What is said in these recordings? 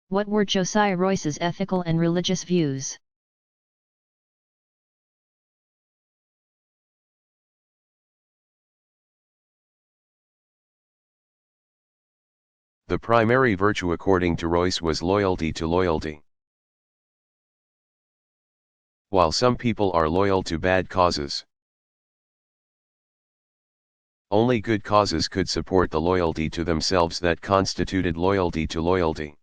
What were Josiah Royce's ethical and religious views? The primary virtue according to Royce was loyalty to loyalty. While some people are loyal to bad causes, only good causes could support the loyalty to themselves that constituted loyalty to loyalty.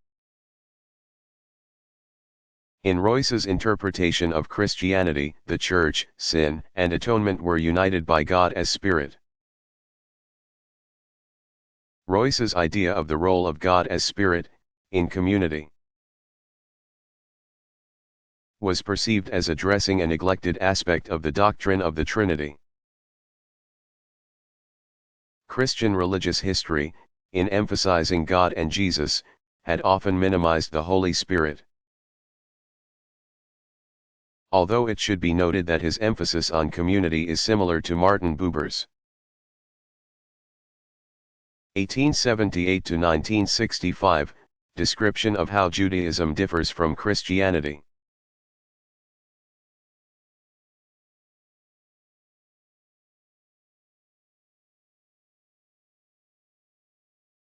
In Royce's interpretation of Christianity, the Church, sin, and atonement were united by God as Spirit. Royce's idea of the role of God as Spirit, in community, was perceived as addressing a neglected aspect of the doctrine of the Trinity. Christian religious history, in emphasizing God and Jesus, had often minimized the Holy Spirit. Although it should be noted that his emphasis on community is similar to Martin Buber's 1878 to 1965 description of how Judaism differs from Christianity.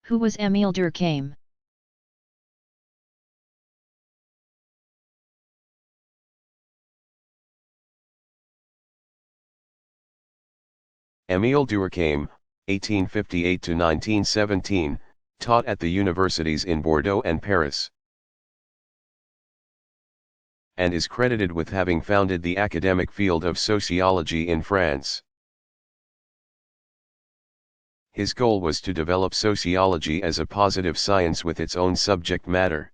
Who was Émile Durkheim? Émile Durkheim, 1858 to 1917, taught at the universities in Bordeaux and Paris, and is credited with having founded the academic field of sociology in France. His goal was to develop sociology as a positive science with its own subject matter.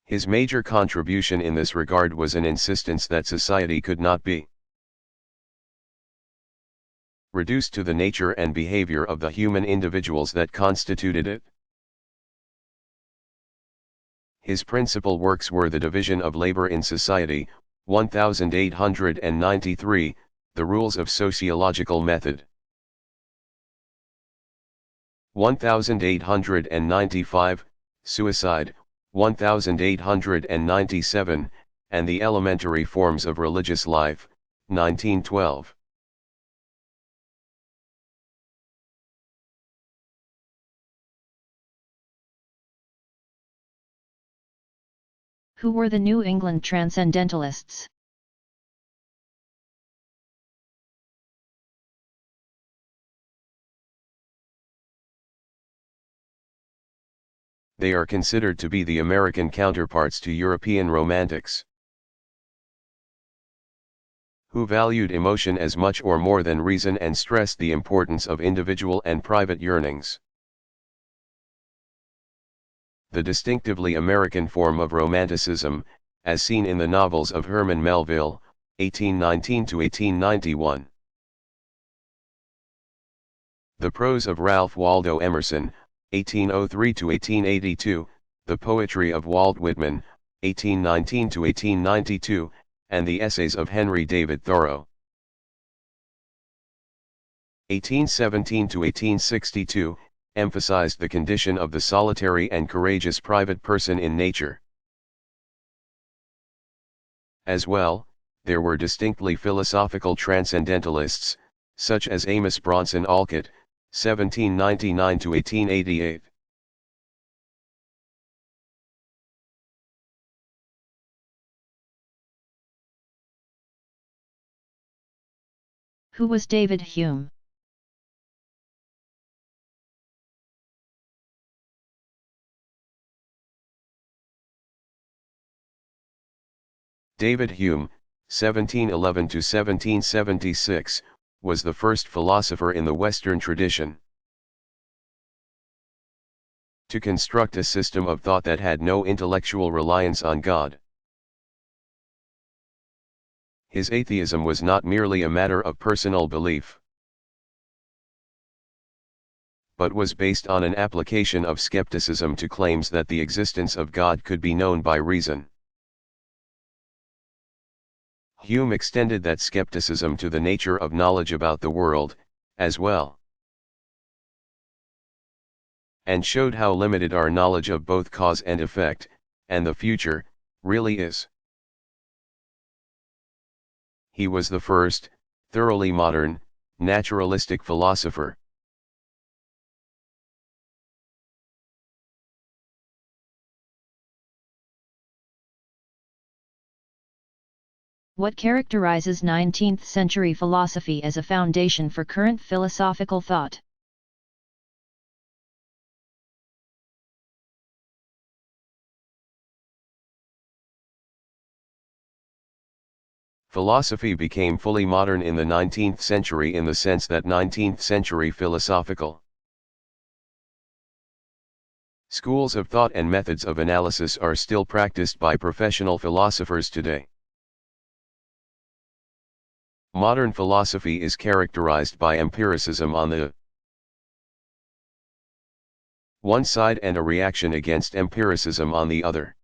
His major contribution in this regard was an insistence that society could not be reduced to the nature and behavior of the human individuals that constituted it. His principal works were The Division of Labor in Society, 1893, The Rules of Sociological Method, 1895, Suicide, 1897, and The Elementary Forms of Religious Life, 1912. Who were the New England Transcendentalists? They are considered to be the American counterparts to European Romantics, who valued emotion as much or more than reason and stressed the importance of individual and private yearnings. The distinctively American form of Romanticism, as seen in the novels of Herman Melville, 1819 to 1891. The prose of Ralph Waldo Emerson, 1803 to 1882, the poetry of Walt Whitman, 1819 to 1892, and the essays of Henry David Thoreau, 1817 to 1862, emphasized the condition of the solitary and courageous private person in nature. As well, there were distinctly philosophical transcendentalists, such as Amos Bronson Alcott, 1799 to 1888. Who was David Hume? David Hume, 1711 to 1776, was the first philosopher in the Western tradition to construct a system of thought that had no intellectual reliance on God. His atheism was not merely a matter of personal belief, but was based on an application of skepticism to claims that the existence of God could be known by reason. Hume extended that skepticism to the nature of knowledge about the world, as well and showed how limited our knowledge of both cause and effect, and the future, really is. He was the first, thoroughly modern, naturalistic philosopher. What characterizes 19th century philosophy as a foundation for current philosophical thought? Philosophy became fully modern in the 19th century in the sense that 19th century philosophical schools of thought and methods of analysis are still practiced by professional philosophers today. Modern philosophy is characterized by empiricism on the one side and a reaction against empiricism on the other.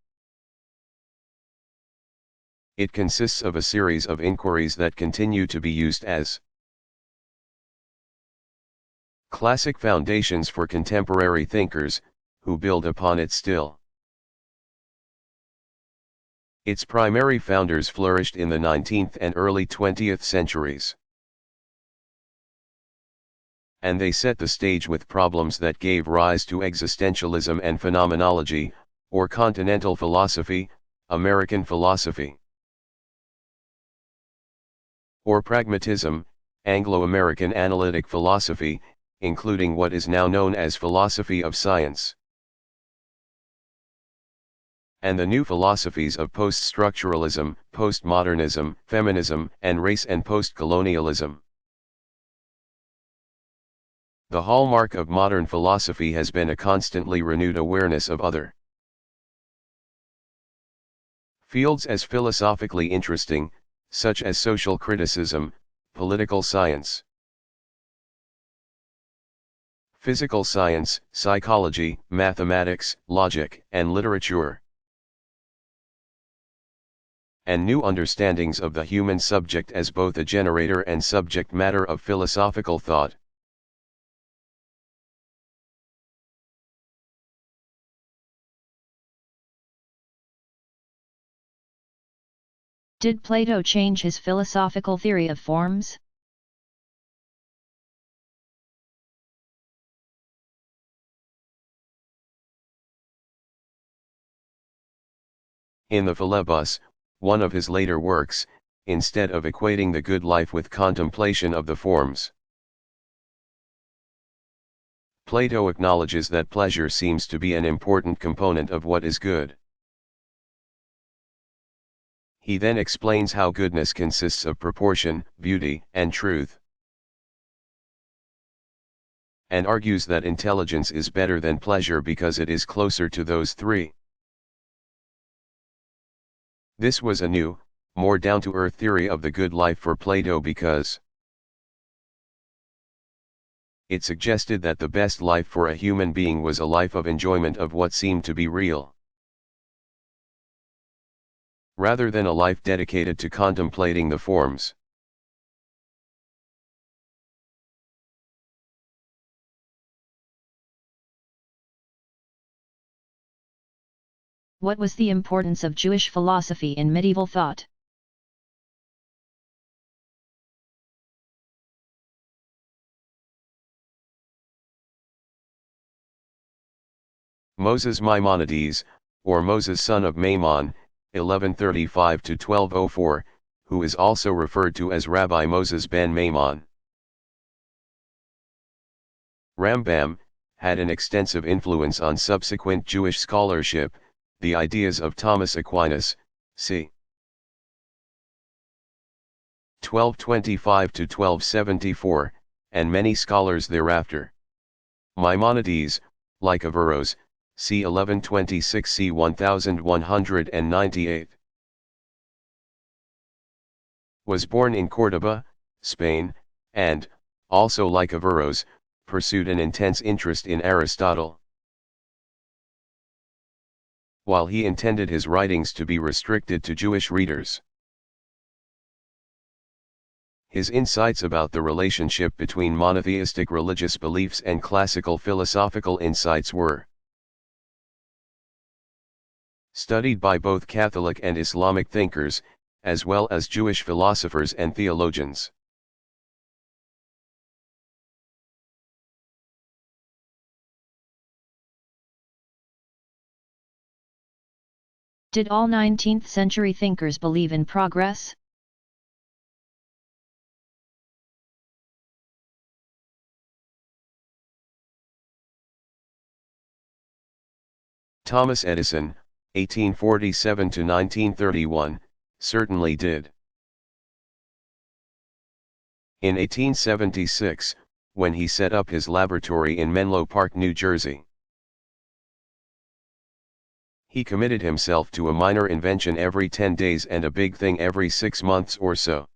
It consists of a series of inquiries that continue to be used as classic foundations for contemporary thinkers, who build upon it still. Its primary founders flourished in the 19th and early 20th centuries. And they set the stage with problems that gave rise to existentialism and phenomenology, or continental philosophy, American philosophy, or pragmatism, Anglo-American analytic philosophy, including what is now known as philosophy of science, and the new philosophies of post-structuralism, postmodernism, feminism, and race and post-colonialism. The hallmark of modern philosophy has been a constantly renewed awareness of other fields as philosophically interesting, such as social criticism, political science, physical science, psychology, mathematics, logic, and literature, and new understandings of the human subject as both a generator and subject matter of philosophical thought. Did Plato change his philosophical theory of forms? In the Philebus, one of his later works, instead of equating the good life with contemplation of the forms, Plato acknowledges that pleasure seems to be an important component of what is good. He then explains how goodness consists of proportion, beauty, and truth, and argues that intelligence is better than pleasure because it is closer to those three. This was a new, more down-to-earth theory of the good life for Plato because it suggested that the best life for a human being was a life of enjoyment of what seemed to be real, rather than a life dedicated to contemplating the forms. What was the importance of Jewish philosophy in medieval thought? Moses Maimonides, or Moses son of Maimon, 1135 to 1204, who is also referred to as Rabbi Moses ben Maimon. Rambam had an extensive influence on subsequent Jewish scholarship. The ideas of Thomas Aquinas, c. 1225 to 1274, and many scholars thereafter. Maimonides, like Averroes, c. 1126 c. 1198, was born in Córdoba, Spain, and, also like Averroes, pursued an intense interest in Aristotle. While he intended his writings to be restricted to Jewish readers, His insights about the relationship between monotheistic religious beliefs and classical philosophical insights were studied by both Catholic and Islamic thinkers, as well as Jewish philosophers and theologians. Did all 19th century thinkers believe in progress? Thomas Edison, 1847 to 1931, certainly did. In 1876, when he set up his laboratory in Menlo Park, New Jersey, he committed himself to a minor invention every 10 days and a big thing every 6 months or so.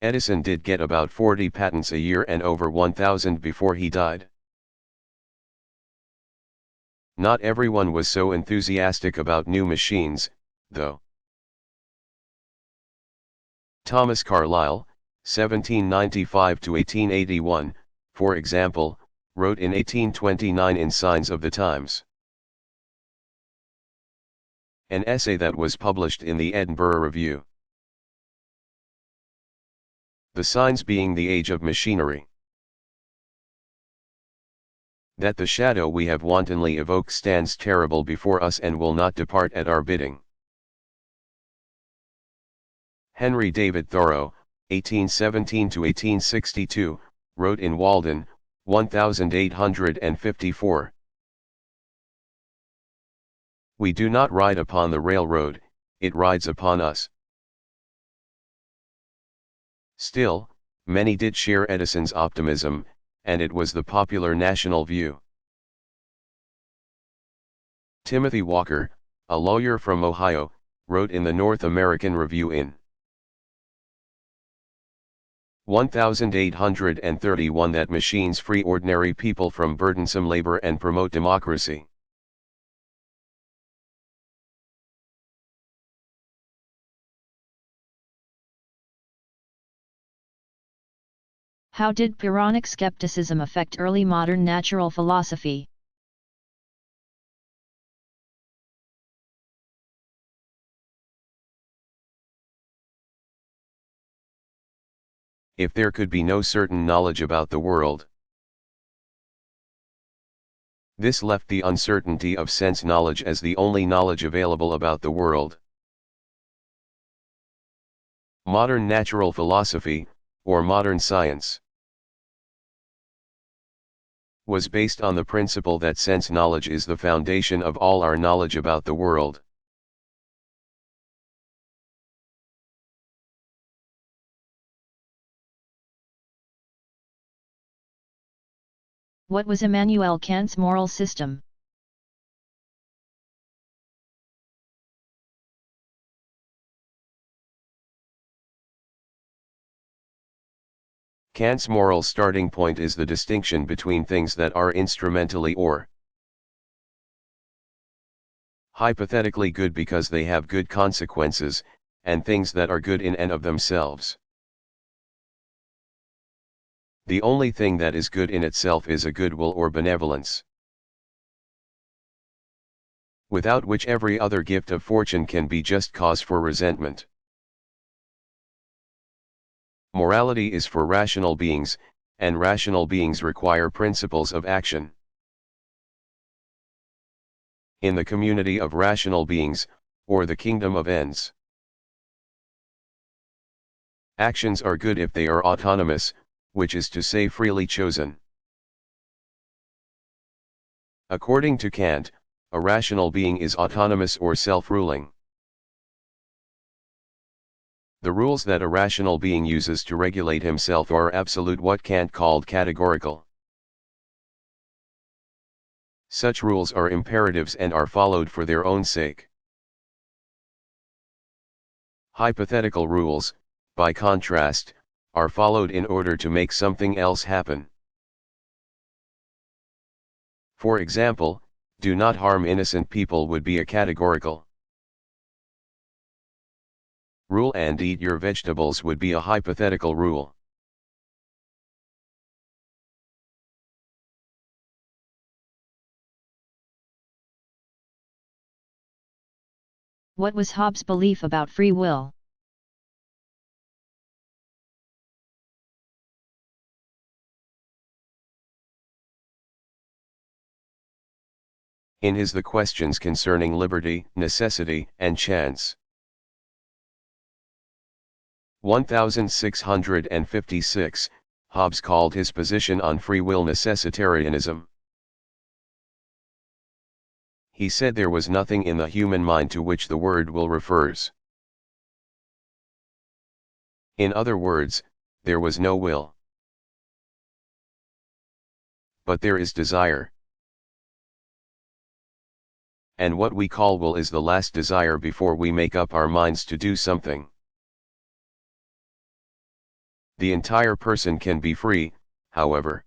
Edison did get about 40 patents a year and over 1,000 before he died. Not everyone was so enthusiastic about new machines, though. Thomas Carlyle, 1795 to 1881, for example, wrote in 1829 in Signs of the Times, an essay that was published in the Edinburgh Review. The signs being the age of machinery. That the shadow we have wantonly evoked stands terrible before us and will not depart at our bidding. Henry David Thoreau, 1817 to 1862, wrote in Walden, 1854. We do not ride upon the railroad, it rides upon us. Still, many did share Edison's optimism, and it was the popular national view. Timothy Walker, a lawyer from Ohio, wrote in the North American Review in 1831 that machines free ordinary people from burdensome labor and promote democracy. How did Pyrrhonic skepticism affect early modern natural philosophy? If there could be no certain knowledge about the world, this left the uncertainty of sense knowledge as the only knowledge available about the world. Modern natural philosophy, or modern science, was based on the principle that sense knowledge is the foundation of all our knowledge about the world. What was Immanuel Kant's moral system? Kant's moral starting point is the distinction between things that are instrumentally or hypothetically good because they have good consequences, and things that are good in and of themselves. The only thing that is good in itself is a goodwill or benevolence, without which every other gift of fortune can be just cause for resentment. Morality is for rational beings, and rational beings require principles of action. In the community of rational beings, or the kingdom of ends, actions are good if they are autonomous, which is to say freely chosen. According to Kant, a rational being is autonomous or self-ruling. The rules that a rational being uses to regulate himself are absolute, what Kant called categorical. Such rules are imperatives and are followed for their own sake. Hypothetical rules, by contrast, are followed in order to make something else happen. For example, do not harm innocent people would be a categorical. Rule and eat your vegetables would be a hypothetical rule. What was Hobbes' belief about free will? In his The Questions Concerning Liberty, Necessity, and Chance. 1656, Hobbes called his position on free will necessitarianism. He said there was nothing in the human mind to which the word will refers. In other words, there was no will. But there is desire. And what we call will is the last desire before we make up our minds to do something. The entire person can be free, however.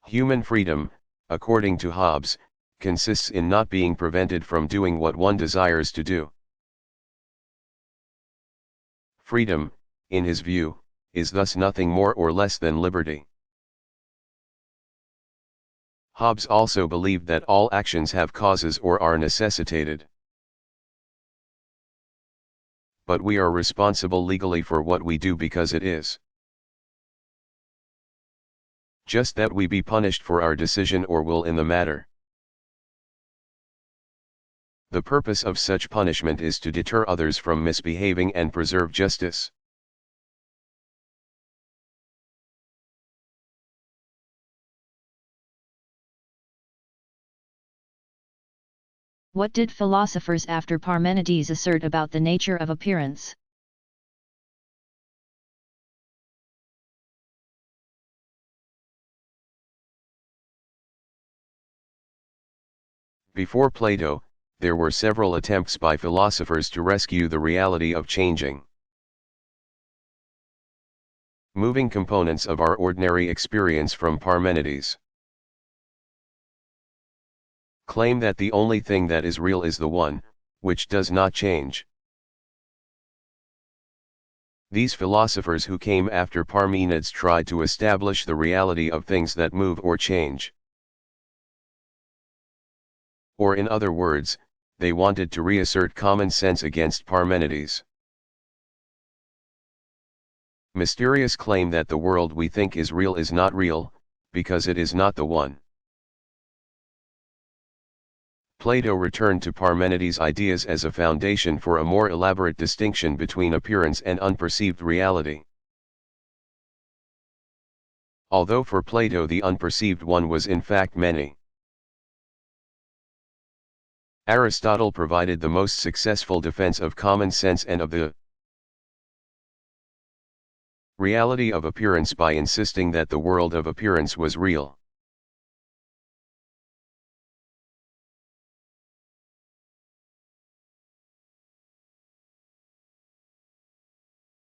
Human freedom, according to Hobbes, consists in not being prevented from doing what one desires to do. Freedom, in his view, is thus nothing more or less than liberty. Hobbes also believed that all actions have causes or are necessitated. But we are responsible legally for what we do because it is. Just that we be punished for our decision or will in the matter. The purpose of such punishment is to deter others from misbehaving and preserve justice. What did philosophers after Parmenides assert about the nature of appearance? Before Plato, there were several attempts by philosophers to rescue the reality of changing, moving components of our ordinary experience from Parmenides. Claim that the only thing that is real is the one, which does not change. These philosophers who came after Parmenides tried to establish the reality of things that move or change. Or in other words, they wanted to reassert common sense against Parmenides' mysterious claim that the world we think is real is not real, because it is not the one. Plato returned to Parmenides' ideas as a foundation for a more elaborate distinction between appearance and unperceived reality. Although for Plato the unperceived one was in fact many. Aristotle provided the most successful defense of common sense and of the reality of appearance by insisting that the world of appearance was real.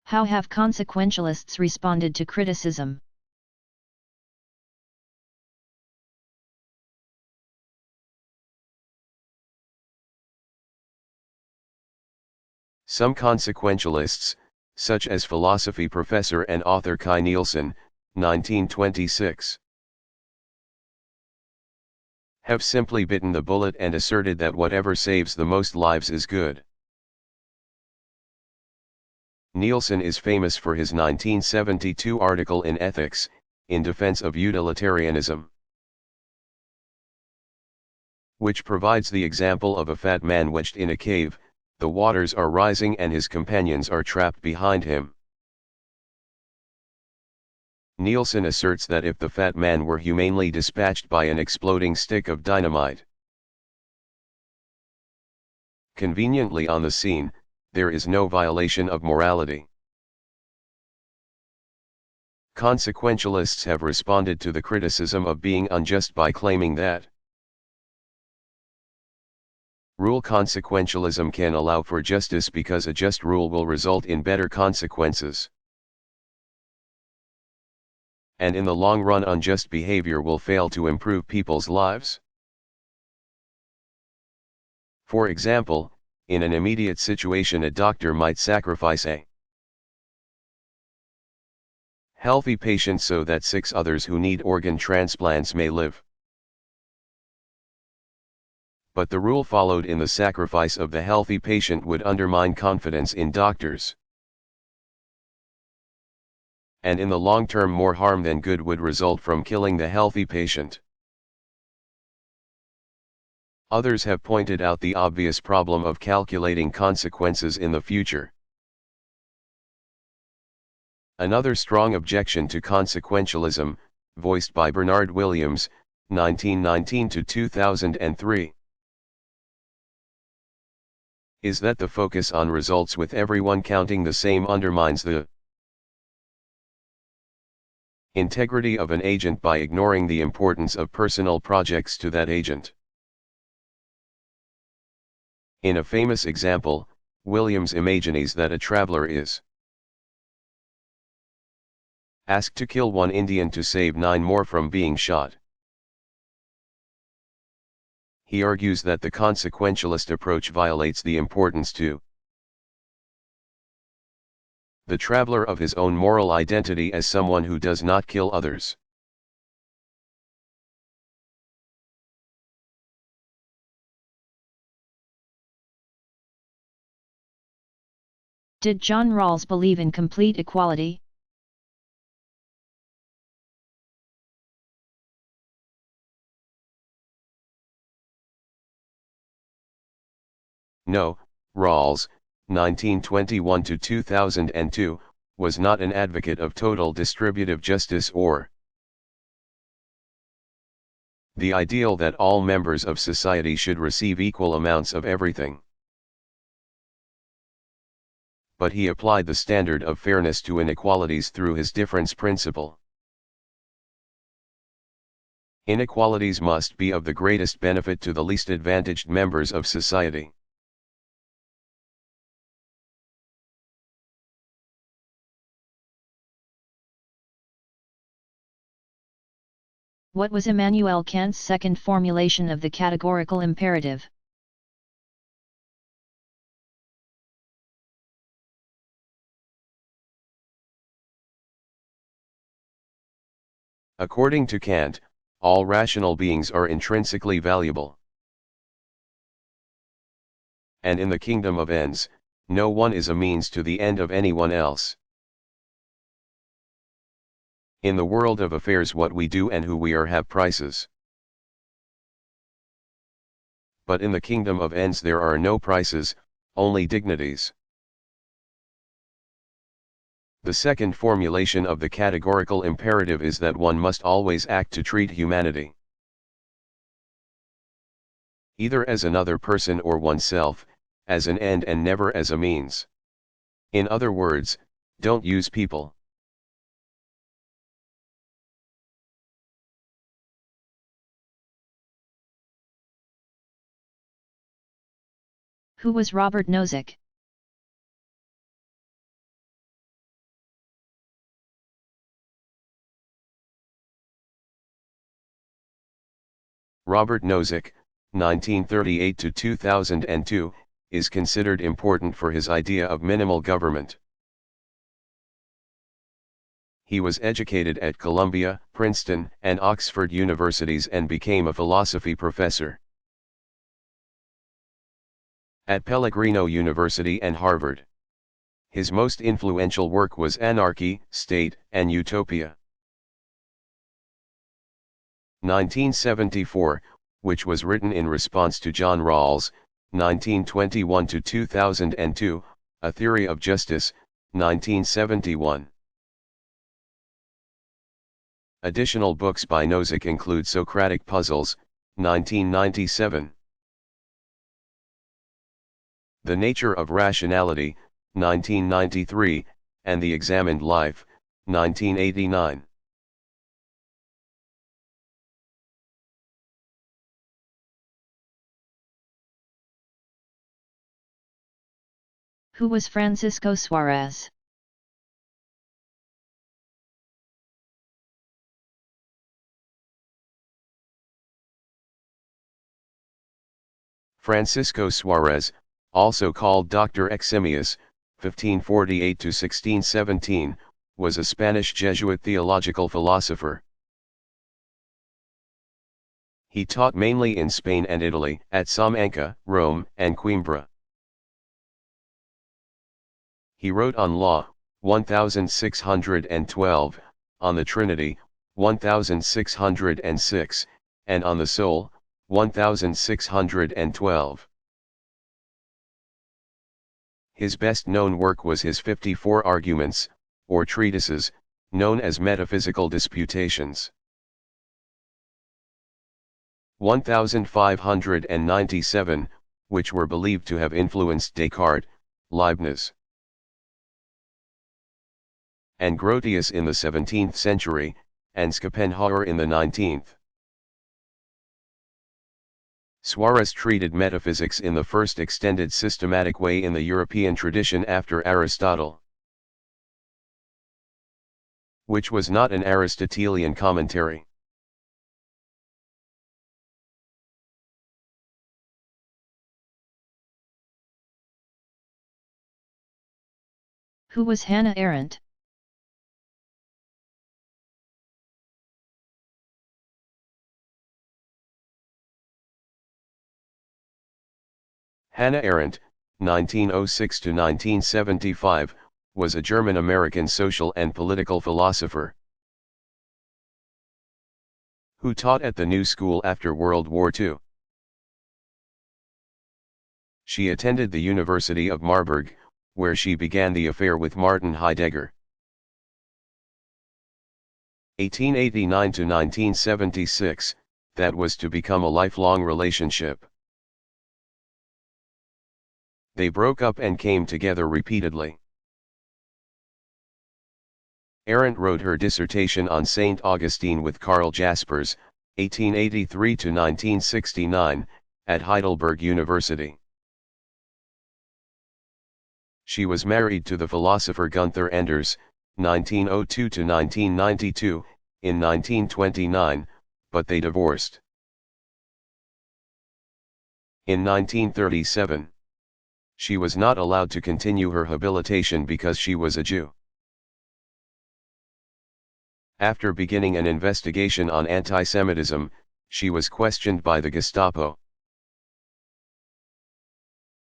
How have consequentialists responded to criticism? Some consequentialists, such as philosophy professor and author Kai Nielsen, 1926, have simply bitten the bullet and asserted that whatever saves the most lives is good. Nielsen is famous for his 1972 article in Ethics, in defense of utilitarianism, which provides the example of a fat man wedged in a cave, the waters are rising and his companions are trapped behind him. Nielsen asserts that if the fat man were humanely dispatched by an exploding stick of dynamite conveniently on the scene, there is no violation of morality. Consequentialists have responded to the criticism of being unjust by claiming that rule consequentialism can allow for justice because a just rule will result in better consequences. And in the long run unjust behavior will fail to improve people's lives. For example, In an immediate situation, a doctor might sacrifice a healthy patient so that 6 others who need organ transplants may live. But the rule followed in the sacrifice of the healthy patient would undermine confidence in doctors. And in the long term, more harm than good would result from killing the healthy patient. Others have pointed out the obvious problem of calculating consequences in the future. Another strong objection to consequentialism, voiced by Bernard Williams, 1919 to 2003, is that the focus on results with everyone counting the same undermines the integrity of an agent by ignoring the importance of personal projects to that agent. In a famous example, Williams imagines that a traveler is asked to kill 1 Indian to save 9 more from being shot. He argues that the consequentialist approach violates the importance to the traveler of his own moral identity as someone who does not kill others. Did John Rawls believe in complete equality? No, Rawls, 1921 to 2002, was not an advocate of total distributive justice or the ideal that all members of society should receive equal amounts of everything. But he applied the standard of fairness to inequalities through his difference principle. Inequalities must be of the greatest benefit to the least advantaged members of society. What was Immanuel Kant's second formulation of the categorical imperative? According to Kant, all rational beings are intrinsically valuable. And in the kingdom of ends, no one is a means to the end of anyone else. In the world of affairs, what we do and who we are have prices. But in the kingdom of ends there are no prices, only dignities. The second formulation of the categorical imperative is that one must always act to treat humanity either as another person or oneself, as an end and never as a means. In other words, don't use people. Who was Robert Nozick? Robert Nozick, 1938 to 2002, is considered important for his idea of minimal government. He was educated at Columbia, Princeton, and Oxford universities and became a philosophy professor at Pellegrino University and Harvard. His most influential work was Anarchy, State, and Utopia, 1974, which was written in response to John Rawls, 1921 to 2002, A Theory of Justice, 1971. Additional books by Nozick include Socratic Puzzles, 1997. The Nature of Rationality, 1993, and The Examined Life, 1989. Who was Francisco Suarez? Francisco Suarez, also called Dr. Eximius, 1548 to 1617, was a Spanish Jesuit theological philosopher. He taught mainly in Spain and Italy, at Salamanca, Rome, and Coimbra. He wrote on law, 1612, on the Trinity, 1606, and on the soul, 1612. His best-known work was his 54 arguments, or treatises, known as Metaphysical Disputations. 1597, which were believed to have influenced Descartes, Leibniz, and Grotius in the 17th century, and Schopenhauer in the 19th. Suarez treated metaphysics in the first extended systematic way in the European tradition after Aristotle, which was not an Aristotelian commentary. Who was Hannah Arendt? Hannah Arendt, 1906 to 1975, was a German-American social and political philosopher who taught at the New School after World War II. She attended the University of Marburg, where she began the affair with Martin Heidegger. 1889 to 1976, that was to become a lifelong relationship. They broke up and came together repeatedly. Arendt wrote her dissertation on St. Augustine with Karl Jaspers, 1883 to 1969, at Heidelberg University. She was married to the philosopher Gunther Enders, 1902 to 1992, in 1929, but they divorced. In 1937, she was not allowed to continue her habilitation because she was a Jew. After beginning an investigation on anti-Semitism, she was questioned by the Gestapo.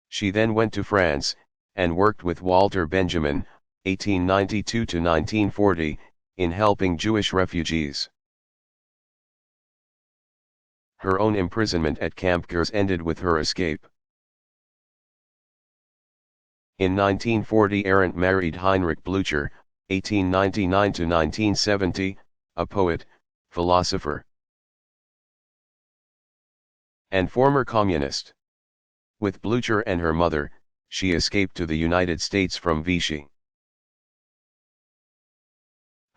She then went to France, and worked with Walter Benjamin, 1892 to 1940, in helping Jewish refugees. Her own imprisonment at Camp Gurs ended with her escape. In 1940 Arendt married Heinrich Blücher, 1899 to 1970, a poet, philosopher, and former communist. With Blücher and her mother, she escaped to the United States from Vichy,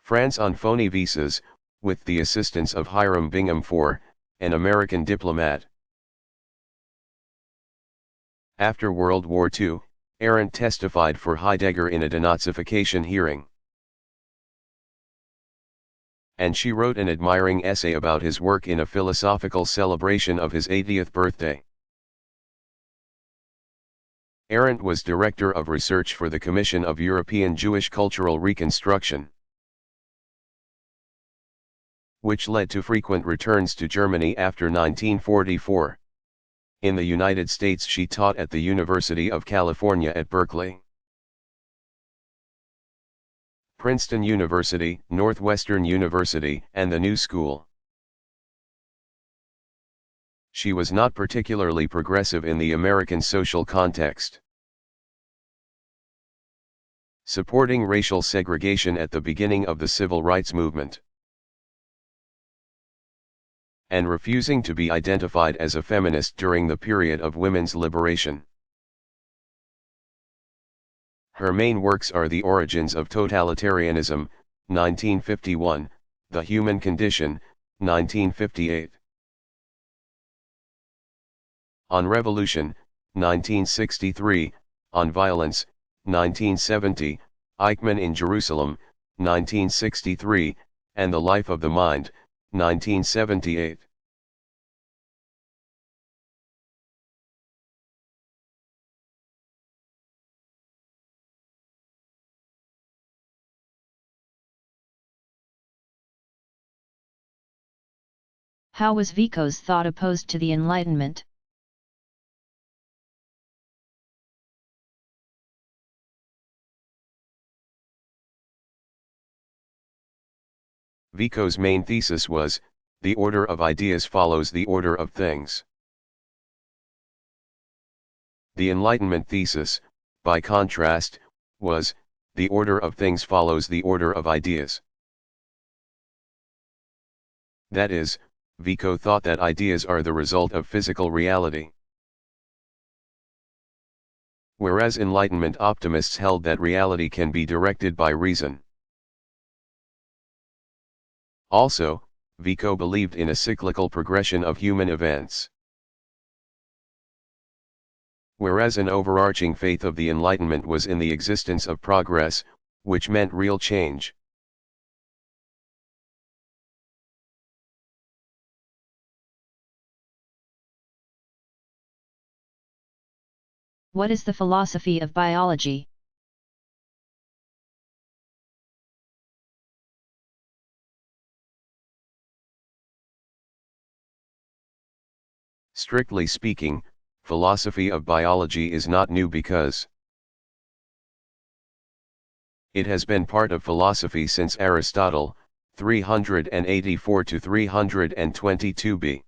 France on phony visas, with the assistance of Hiram Bingham IV, an American diplomat. After World War II, Arendt testified for Heidegger in a denazification hearing, and she wrote an admiring essay about his work in a philosophical celebration of his 80th birthday. Arendt was director of research for the Commission of European Jewish Cultural Reconstruction, which led to frequent returns to Germany after 1944. In the United States she taught at the University of California at Berkeley, Princeton University, Northwestern University, and the New School. She was not particularly progressive in the American social context, supporting racial segregation at the beginning of the civil rights movement, and refusing to be identified as a feminist during the period of women's liberation. Her main works are The Origins of Totalitarianism, 1951, The Human Condition, 1958. On Revolution, 1963, On Violence, 1970, Eichmann in Jerusalem, 1963, and The Life of the Mind, 1978. How was Vico's thought opposed to the Enlightenment? Vico's main thesis was, the order of ideas follows the order of things. The Enlightenment thesis, by contrast, was, the order of things follows the order of ideas. That is, Vico thought that ideas are the result of physical reality. Whereas Enlightenment optimists held that reality can be directed by reason. Also, Vico believed in a cyclical progression of human events. Whereas an overarching faith of the Enlightenment was in the existence of progress, which meant real change. What is the philosophy of biology? Strictly speaking, philosophy of biology is not new because it has been part of philosophy since Aristotle, 384 to 322 b.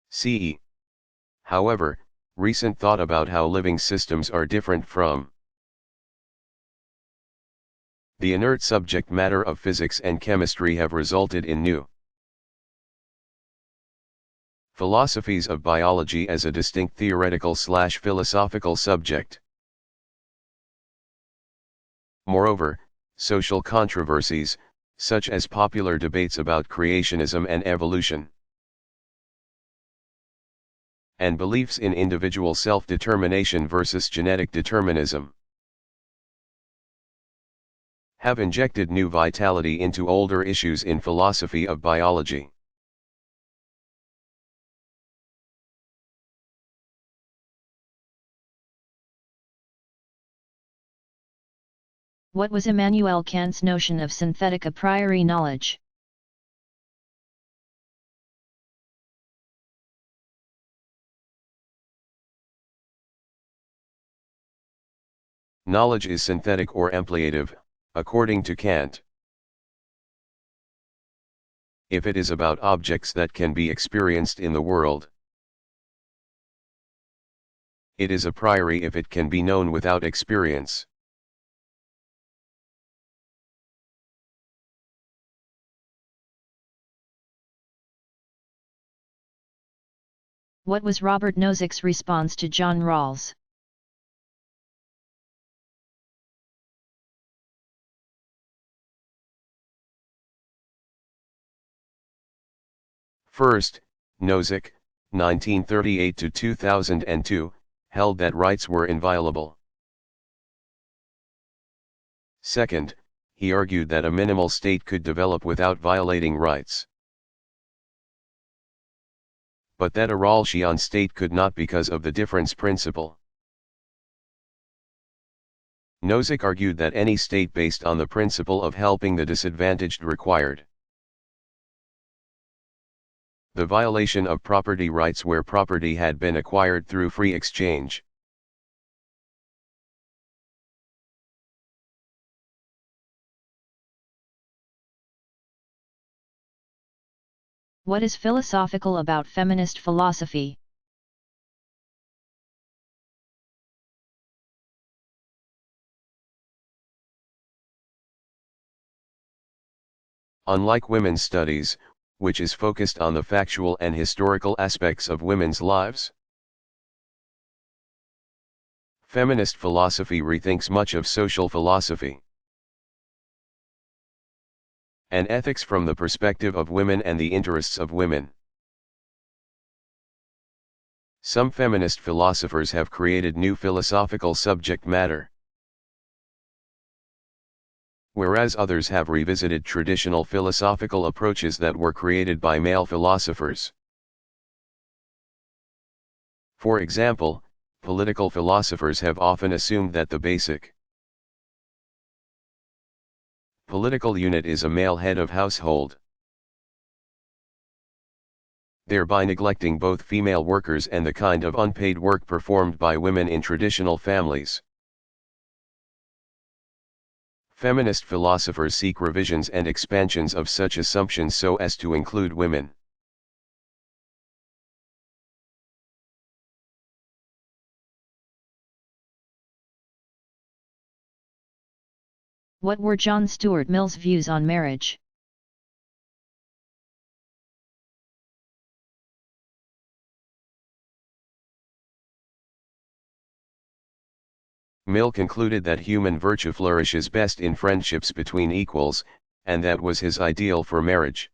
CE. However, recent thought about how living systems are different from the inert subject matter of physics and chemistry have resulted in new philosophies of biology as a distinct theoretical/philosophical subject. Moreover, social controversies, such as popular debates about creationism and evolution, and beliefs in individual self-determination versus genetic determinism, have injected new vitality into older issues in philosophy of biology. What was Immanuel Kant's notion of synthetic a priori knowledge? Knowledge is synthetic or ampliative, according to Kant. If it is about objects that can be experienced in the world, it is a priori if it can be known without experience. What was Robert Nozick's response to John Rawls? First, Nozick, 1938 to 2002, held that rights were inviolable. Second, he argued that a minimal state could develop without violating rights, but that a Rawlsian state could not because of the difference principle. Nozick argued that any state based on the principle of helping the disadvantaged required the violation of property rights where property had been acquired through free exchange. What is philosophical about feminist philosophy? Unlike women's studies, which is focused on the factual and historical aspects of women's lives, feminist philosophy rethinks much of social philosophy and ethics from the perspective of women and the interests of women. Some feminist philosophers have created new philosophical subject matter, whereas others have revisited traditional philosophical approaches that were created by male philosophers. For example, political philosophers have often assumed that the basic political unit is a male head of household. thereby neglecting both female workers and the kind of unpaid work performed by women in traditional families. Feminist philosophers seek revisions and expansions of such assumptions so as to include women. What were John Stuart Mill's views on marriage? Mill concluded that human virtue flourishes best in friendships between equals, and that was his ideal for marriage.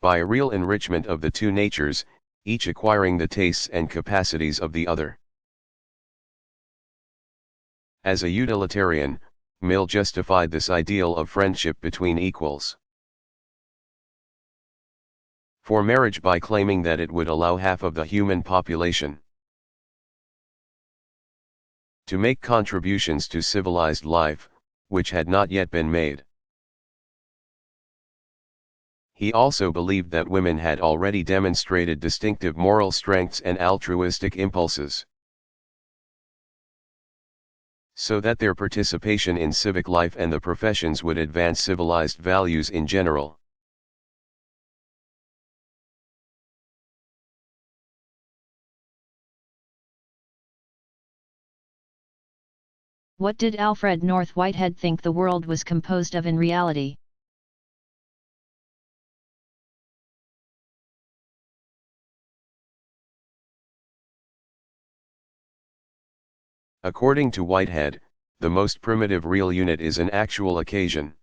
By a real enrichment of the two natures, each acquiring the tastes and capacities of the other. As a utilitarian, Mill justified this ideal of friendship between equals for marriage by claiming that it would allow half of the human population to make contributions to civilized life, which had not yet been made. He also believed that women had already demonstrated distinctive moral strengths and altruistic impulses, so that their participation in civic life and the professions would advance civilized values in general. What did Alfred North Whitehead think the world was composed of in reality? According to Whitehead, the most primitive real unit is an actual occasion,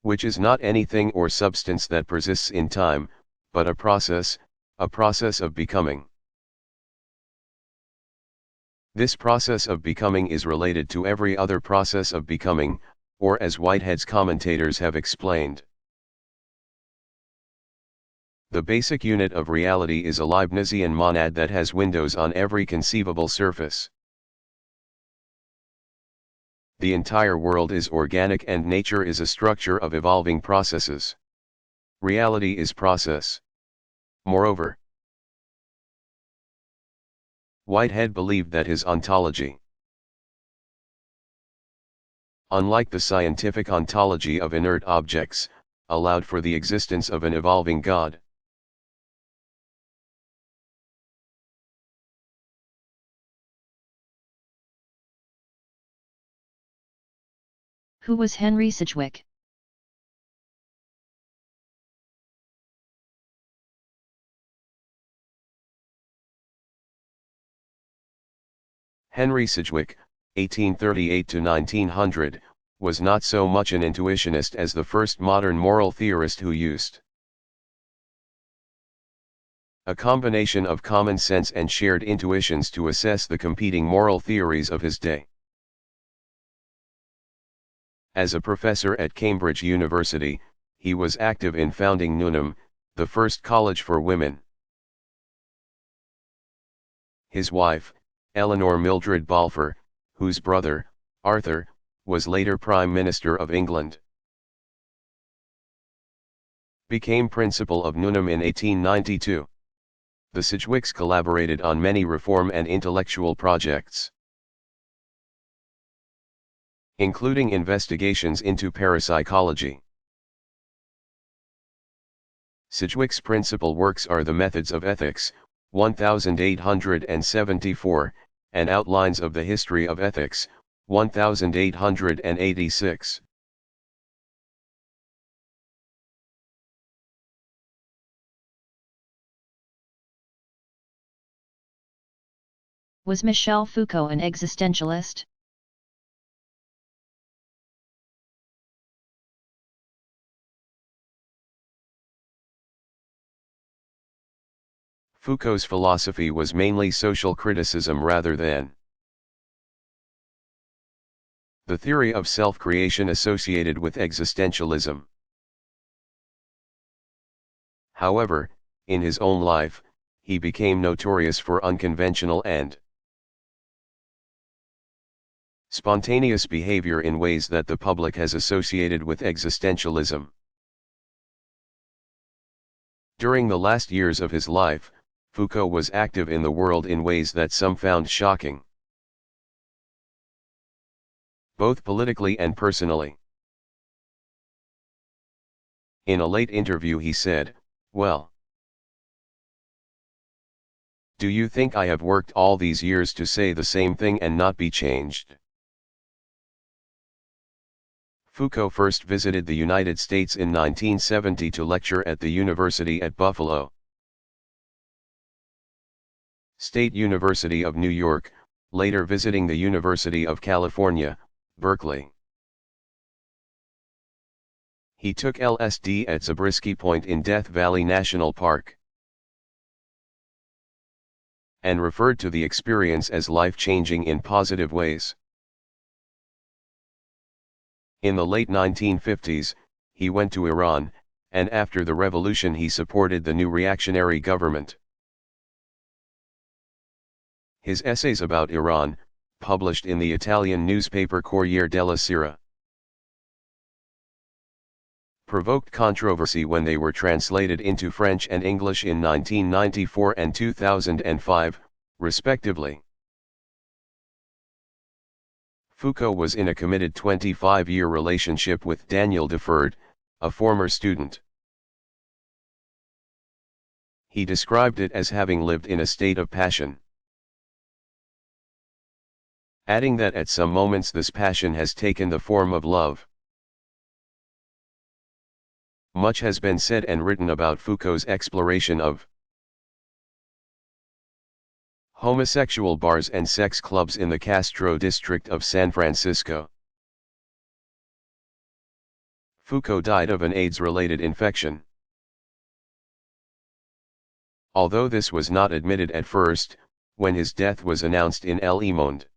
which is not anything or substance that persists in time, but a process of becoming. This process of becoming is related to every other process of becoming, or as Whitehead's commentators have explained, the basic unit of reality is a Leibnizian monad that has windows on every conceivable surface. The entire world is organic and nature is a structure of evolving processes. Reality is process. Moreover, Whitehead believed that his ontology, unlike the scientific ontology of inert objects, allowed for the existence of an evolving God. Who was Henry Sidgwick? Henry Sidgwick, 1838 to 1900, was not so much an intuitionist as the first modern moral theorist who used a combination of common sense and shared intuitions to assess the competing moral theories of his day. As a professor at Cambridge University, he was active in founding Newnham, the first college for women. His wife, Eleanor Mildred Balfour, whose brother, Arthur, was later Prime Minister of England, became principal of Newnham in 1892. The Sidgwicks collaborated on many reform and intellectual projects, including investigations into parapsychology. Sidgwick's principal works are The Methods of Ethics, 1874, and Outlines of the History of Ethics, 1886. Was Michel Foucault an existentialist? Foucault's philosophy was mainly social criticism rather than the theory of self-creation associated with existentialism. However, in his own life, he became notorious for unconventional and spontaneous behavior in ways that the public has associated with existentialism. During the last years of his life, Foucault was active in the world in ways that some found shocking, both politically and personally. In a late interview he said, "Well, do you think I have worked all these years to say the same thing and not be changed?" Foucault first visited the United States in 1970 to lecture at the University at Buffalo, State University of New York, later visiting the University of California, Berkeley. He took LSD at Zabriskie Point in Death Valley National Park, and referred to the experience as life-changing in positive ways. In the late 1950s, he went to Iran, and after the revolution he supported the new reactionary government. His essays about Iran, published in the Italian newspaper Corriere della Sera, provoked controversy when they were translated into French and English in 1994 and 2005, respectively. Foucault was in a committed 25-year relationship with Daniel Deford, a former student. He described it as having lived in a state of passion, adding that at some moments this passion has taken the form of love. Much has been said and written about Foucault's exploration of homosexual bars and sex clubs in the Castro district of San Francisco. Foucault died of an AIDS-related infection. Although this was not admitted at first, when his death was announced in Le Monde.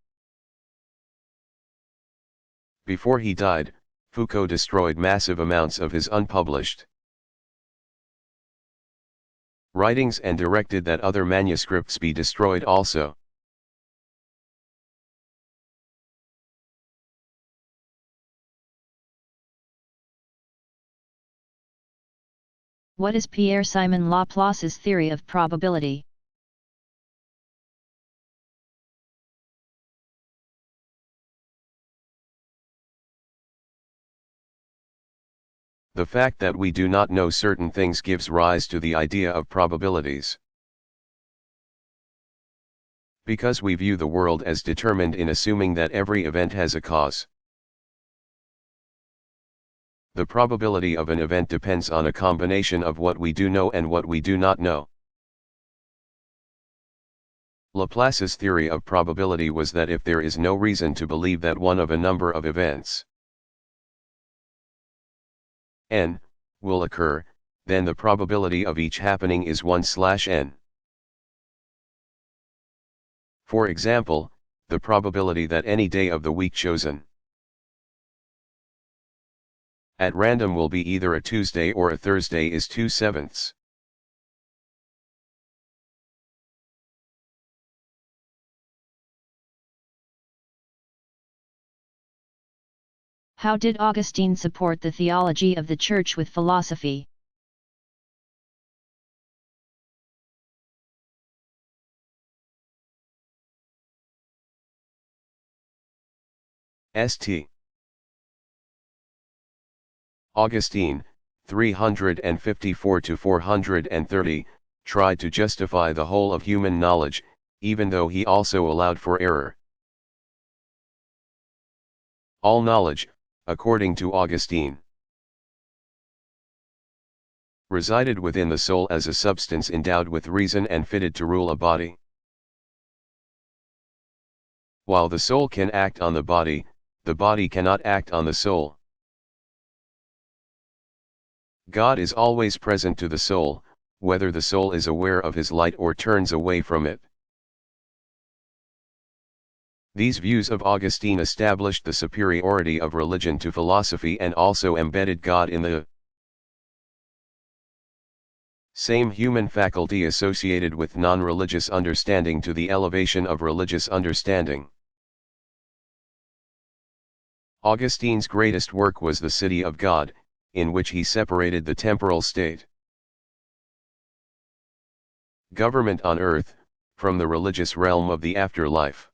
Before he died, Foucault destroyed massive amounts of his unpublished writings and directed that other manuscripts be destroyed also. What is Pierre-Simon Laplace's theory of probability? The fact that we do not know certain things gives rise to the idea of probabilities. Because we view the world as determined in assuming that every event has a cause. The probability of an event depends on a combination of what we do know and what we do not know. Laplace's theory of probability was that if there is no reason to believe that one of a number of events n will occur, then the probability of each happening is 1/n. For example, the probability that any day of the week chosen at random will be either a Tuesday or a Thursday is 2/7. How did Augustine support the theology of the Church with philosophy? St. Augustine, 354–430, tried to justify the whole of human knowledge, even though he also allowed for error. All knowledge, according to Augustine, resided within the soul as a substance endowed with reason and fitted to rule a body. While the soul can act on the body cannot act on the soul. God is always present to the soul, whether the soul is aware of his light or turns away from it. These views of Augustine established the superiority of religion to philosophy and also embedded God in the same human faculty associated with non-religious understanding to the elevation of religious understanding. Augustine's greatest work was The City of God, in which he separated the temporal state Government on earth, from the religious realm of the afterlife.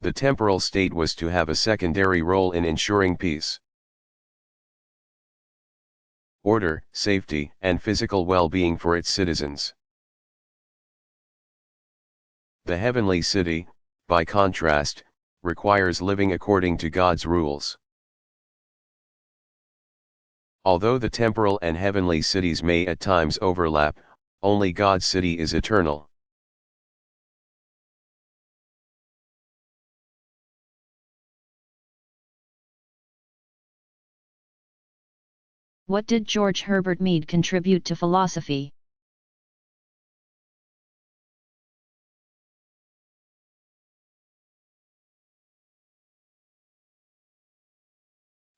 The temporal state was to have a secondary role in ensuring peace, order, safety, and physical well-being for its citizens. The heavenly city, by contrast, requires living according to God's rules. Although the temporal and heavenly cities may at times overlap, only God's city is eternal. What did George Herbert Mead contribute to philosophy?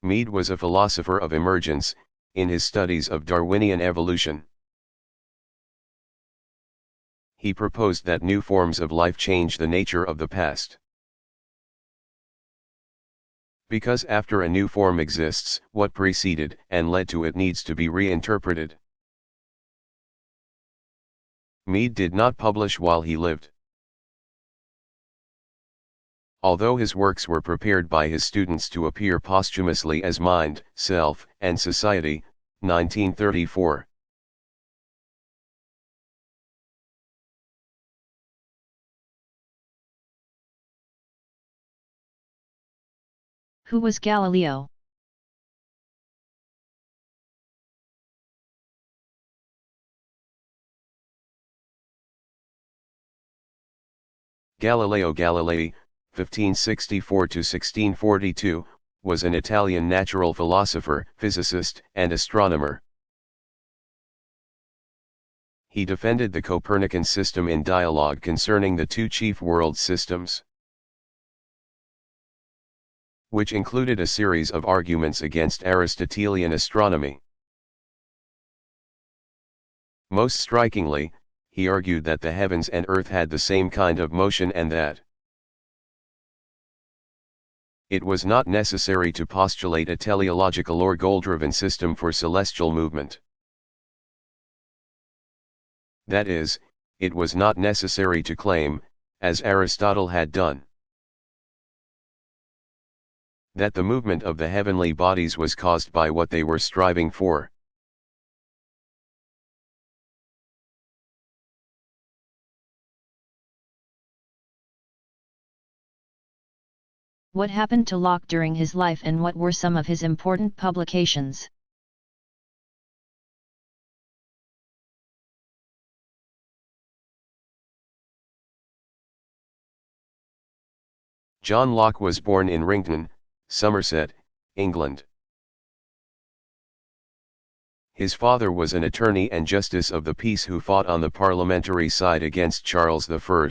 Mead was a philosopher of emergence, in his studies of Darwinian evolution. He proposed that new forms of life change the nature of the past. Because after a new form exists, what preceded and led to it needs to be reinterpreted. Mead did not publish while he lived. Although his works were prepared by his students to appear posthumously as Mind, Self, and Society, 1934. Who was Galileo? Galileo Galilei, 1564–1642, was an Italian natural philosopher, physicist, and astronomer. He defended the Copernican system in dialogue concerning the two chief world systems, which included a series of arguments against Aristotelian astronomy. Most strikingly, he argued that the heavens and earth had the same kind of motion and that it was not necessary to postulate a teleological or goal-driven system for celestial movement. That is, it was not necessary to claim, as Aristotle had done, that the movement of the heavenly bodies was caused by what they were striving for. What happened to Locke during his life and what were some of his important publications? John Locke was born in Rington, Somerset, England. His father was an attorney and justice of the peace who fought on the parliamentary side against Charles I.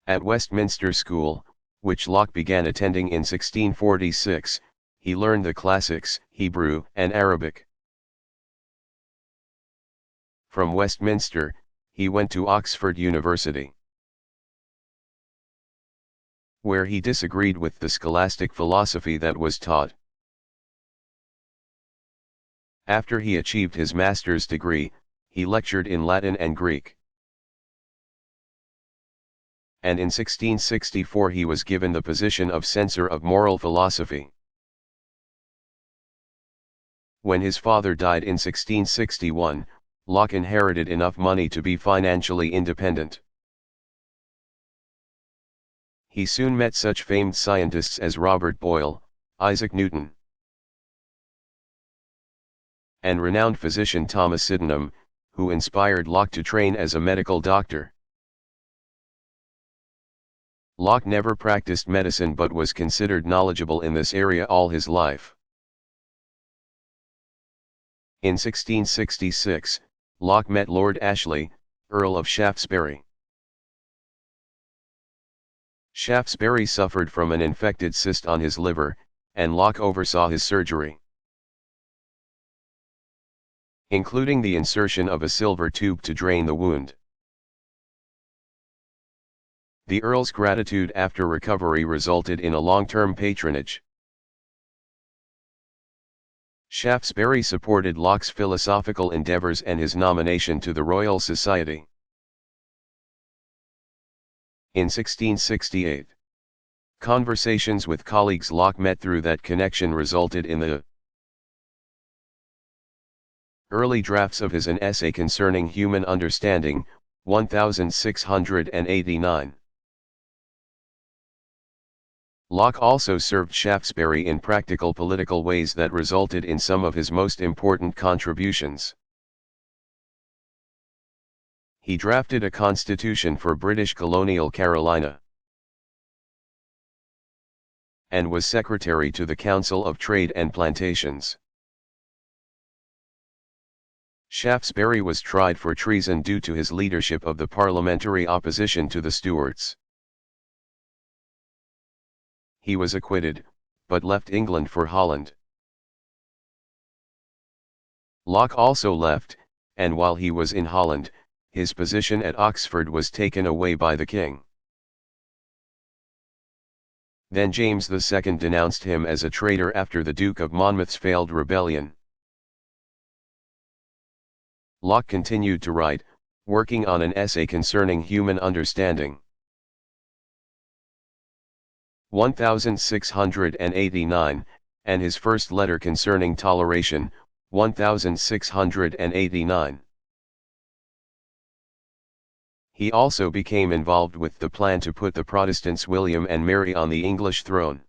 At Westminster School, which Locke began attending in 1646, he learned the classics, Hebrew, and Arabic. From Westminster, he went to Oxford University, where he disagreed with the scholastic philosophy that was taught. After he achieved his master's degree, he lectured in Latin and Greek. And in 1664 he was given the position of censor of moral philosophy. When his father died in 1661, Locke inherited enough money to be financially independent. He soon met such famed scientists as Robert Boyle, Isaac Newton, and renowned physician Thomas Sydenham, who inspired Locke to train as a medical doctor. Locke never practiced medicine but was considered knowledgeable in this area all his life. In 1666, Locke met Lord Ashley, Earl of Shaftesbury. Shaftesbury suffered from an infected cyst on his liver, and Locke oversaw his surgery, including the insertion of a silver tube to drain the wound. The Earl's gratitude after recovery resulted in a long-term patronage. Shaftesbury supported Locke's philosophical endeavours and his nomination to the Royal Society. In 1668, conversations with colleagues Locke met through that connection resulted in the early drafts of his An Essay Concerning Human Understanding, 1689. Locke also served Shaftesbury in practical political ways that resulted in some of his most important contributions. He drafted a constitution for British colonial Carolina, and was secretary to the Council of Trade and Plantations. Shaftesbury was tried for treason due to his leadership of the parliamentary opposition to the Stuarts. He was acquitted, but left England for Holland. Locke also left, and while he was in Holland, his position at Oxford was taken away by the king. Then James II denounced him as a traitor after the Duke of Monmouth's failed rebellion. Locke continued to write, working on an essay concerning human understanding. 1689, and his first letter concerning toleration, 1689. He also became involved with the plan to put the Protestants William and Mary on the English throne.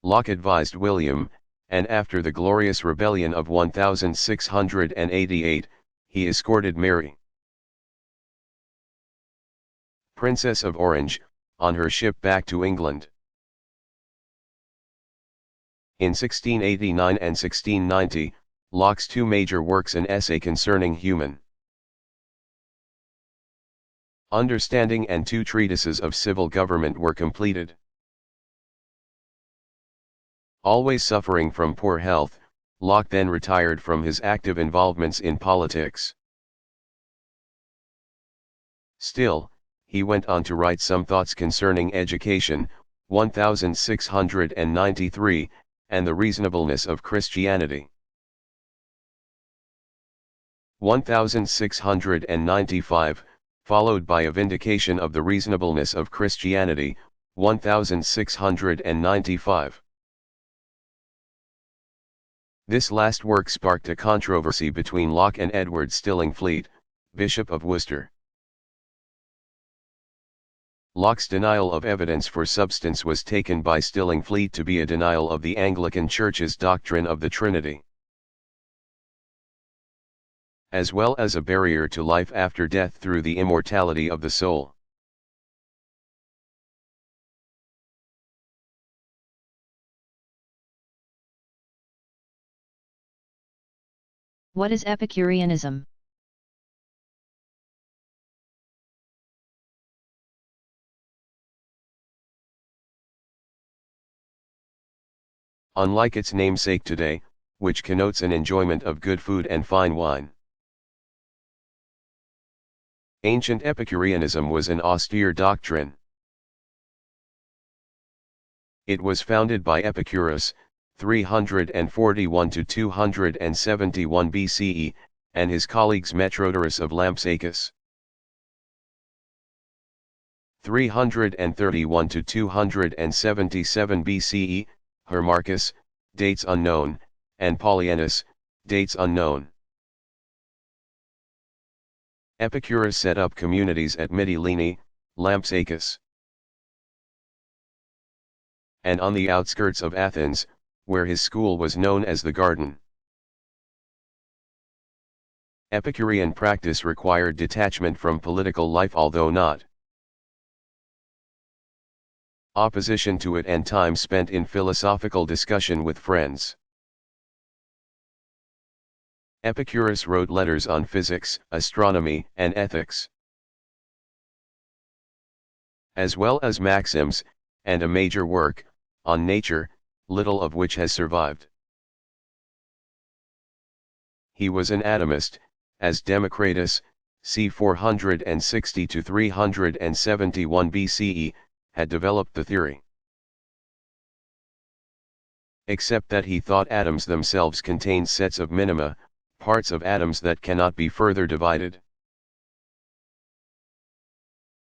Locke advised William, and after the glorious rebellion of 1688, he escorted Mary, Princess of Orange, on her ship back to England. In 1689 and 1690, Locke's two major works, An Essay Concerning Human Understanding and two treatises of civil government, were completed. Always suffering from poor health, Locke then retired from his active involvements in politics. Still, he went on to write some thoughts concerning education, 1693, and the reasonableness of Christianity. 1695, followed by a vindication of the reasonableness of Christianity, 1695. This last work sparked a controversy between Locke and Edward Stillingfleet, Bishop of Worcester. Locke's denial of evidence for substance was taken by Stillingfleet to be a denial of the Anglican Church's doctrine of the Trinity, as well as a barrier to life after death through the immortality of the soul. What is Epicureanism? Unlike its namesake today, which connotes an enjoyment of good food and fine wine, ancient Epicureanism was an austere doctrine. It was founded by Epicurus, 341 to 271 BCE, and his colleagues Metrodorus of Lampsacus, 331 to 277 BCE, Hermarchus, dates unknown, and Polyanus, dates unknown. Epicurus set up communities at Mytilene, Lampsacus, and on the outskirts of Athens, where his school was known as the Garden. Epicurean practice required detachment from political life, although not opposition to it, and time spent in philosophical discussion with friends. Epicurus wrote letters on physics, astronomy, and ethics, as well as maxims, and a major work, on nature, little of which has survived. He was an atomist, as Democritus, c. 460 to 371 BCE, had developed the theory. except that he thought atoms themselves contained sets of minima, parts of atoms that cannot be further divided.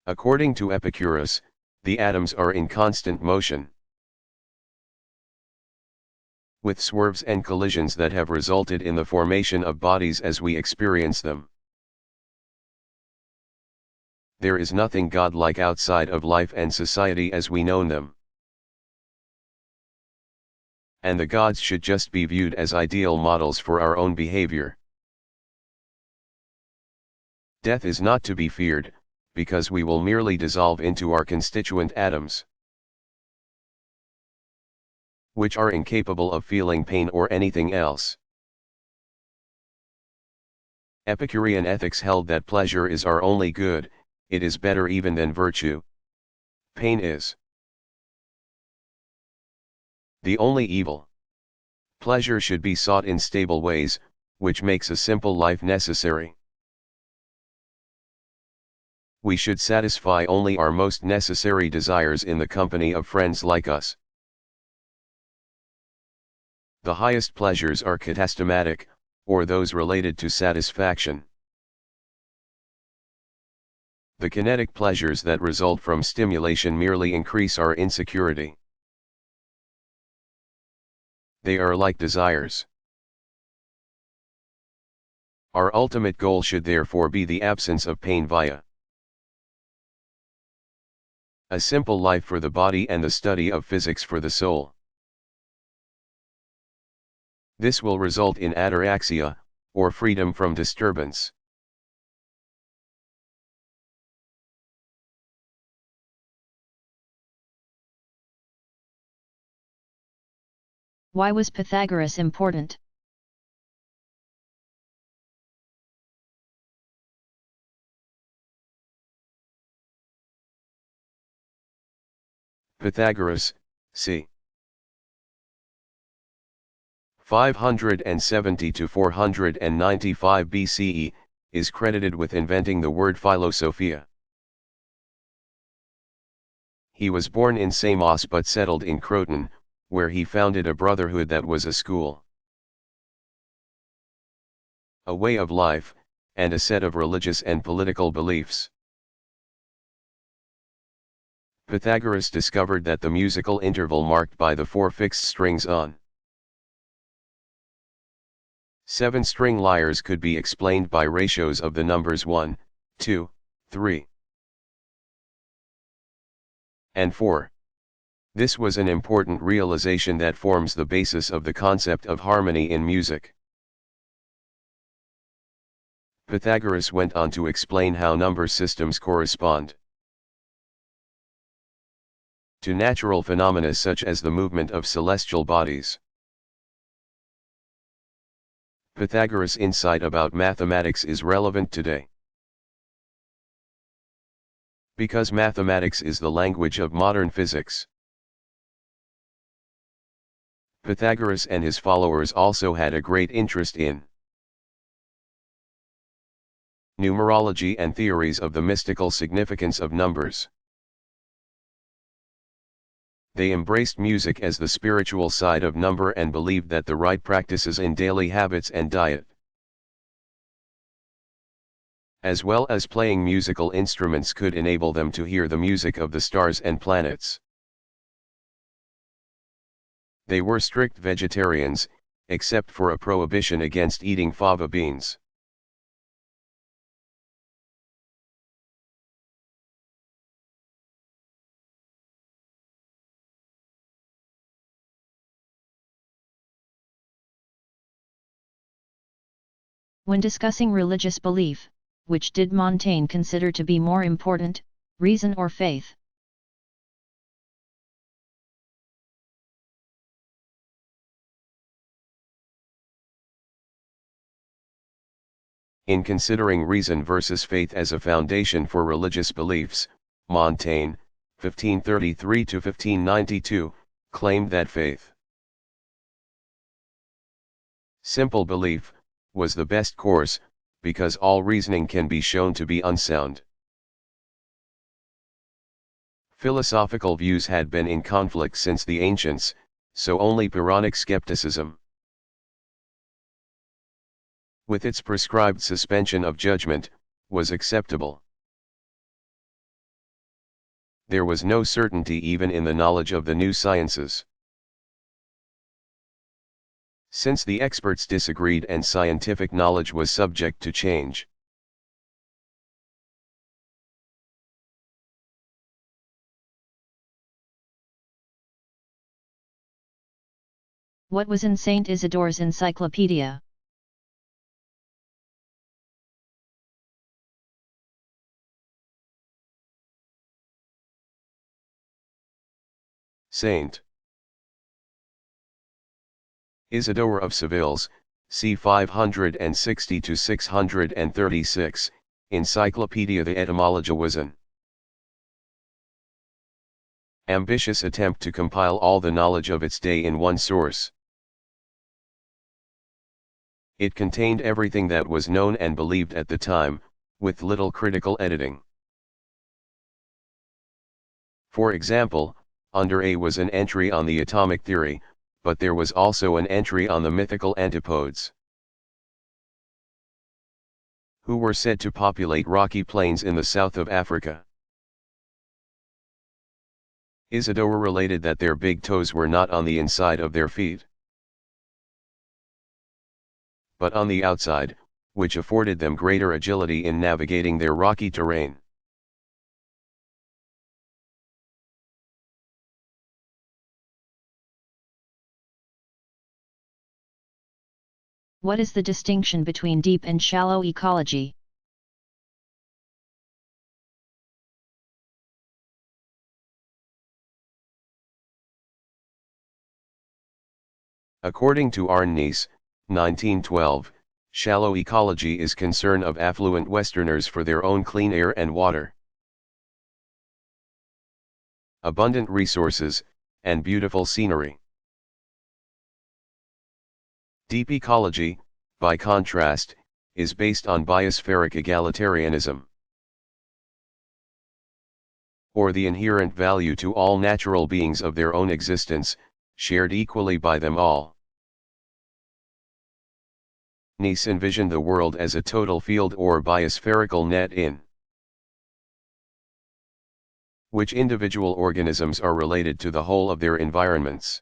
According to Epicurus, the atoms are in constant motion, with swerves and collisions that have resulted in the formation of bodies as we experience them. There is nothing godlike outside of life and society as we know them. And the gods should just be viewed as ideal models for our own behavior. Death is not to be feared, because we will merely dissolve into our constituent atoms, which are incapable of feeling pain or anything else. Epicurean ethics held that pleasure is our only good, it is better even than virtue. Pain is the only evil. Pleasure should be sought in stable ways, which makes a simple life necessary. We should satisfy only our most necessary desires in the company of friends like us. The highest pleasures are katastomatic, or those related to satisfaction. The kinetic pleasures that result from stimulation merely increase our insecurity. They are like desires. Our ultimate goal should therefore be the absence of pain via a simple life for the body and the study of physics for the soul. This will result in ataraxia, or freedom from disturbance. Why was Pythagoras important? Pythagoras, c. 570 to 495 BCE, is credited with inventing the word Philosophia. He was born in Samos but settled in Croton, where he founded a brotherhood that was a school, a way of life, and a set of religious and political beliefs. Pythagoras discovered that the musical interval marked by the 4 fixed strings on 7-string lyres could be explained by ratios of the numbers 1, 2, 3, and 4. This was an important realization that forms the basis of the concept of harmony in music. Pythagoras went on to explain how number systems correspond to natural phenomena such as the movement of celestial bodies. Pythagoras' insight about mathematics is relevant today, because mathematics is the language of modern physics. Pythagoras and his followers also had a great interest in numerology and theories of the mystical significance of numbers. They embraced music as the spiritual side of number and believed that the right practices in daily habits and diet, as well as playing musical instruments, could enable them to hear the music of the stars and planets. They were strict vegetarians, except for a prohibition against eating fava beans. When discussing religious belief, which did Montaigne consider to be more important, reason or faith? In considering reason versus faith as a foundation for religious beliefs, Montaigne, 1533 to 1592, claimed that faith, simple belief, was the best course, because all reasoning can be shown to be unsound. Philosophical views had been in conflict since the ancients, so only Pyrrhonic skepticism, with its prescribed suspension of judgment, was acceptable. There was no certainty even in the knowledge of the new sciences. Since the experts disagreed and scientific knowledge was subject to change. What was in Saint Isidore's encyclopedia? Saint Isidore of Seville's, c. 560-636, Encyclopedia. The etymology was an ambitious attempt to compile all the knowledge of its day in one source. It contained everything that was known and believed at the time, with little critical editing. For example, under A was an entry on the atomic theory, but there was also an entry on the mythical antipodes, who were said to populate rocky plains in the south of Africa. Isidore related that their big toes were not on the inside of their feet, but on the outside, which afforded them greater agility in navigating their rocky terrain. What is the distinction between deep and shallow ecology? According to Arnnes, 1912, shallow ecology is concern of affluent Westerners for their own clean air and water, abundant resources, and beautiful scenery. Deep ecology, by contrast, is based on biospheric egalitarianism, or the inherent value to all natural beings of their own existence, shared equally by them all. Nice envisioned the world as a total field or biospherical net in which individual organisms are related to the whole of their environments.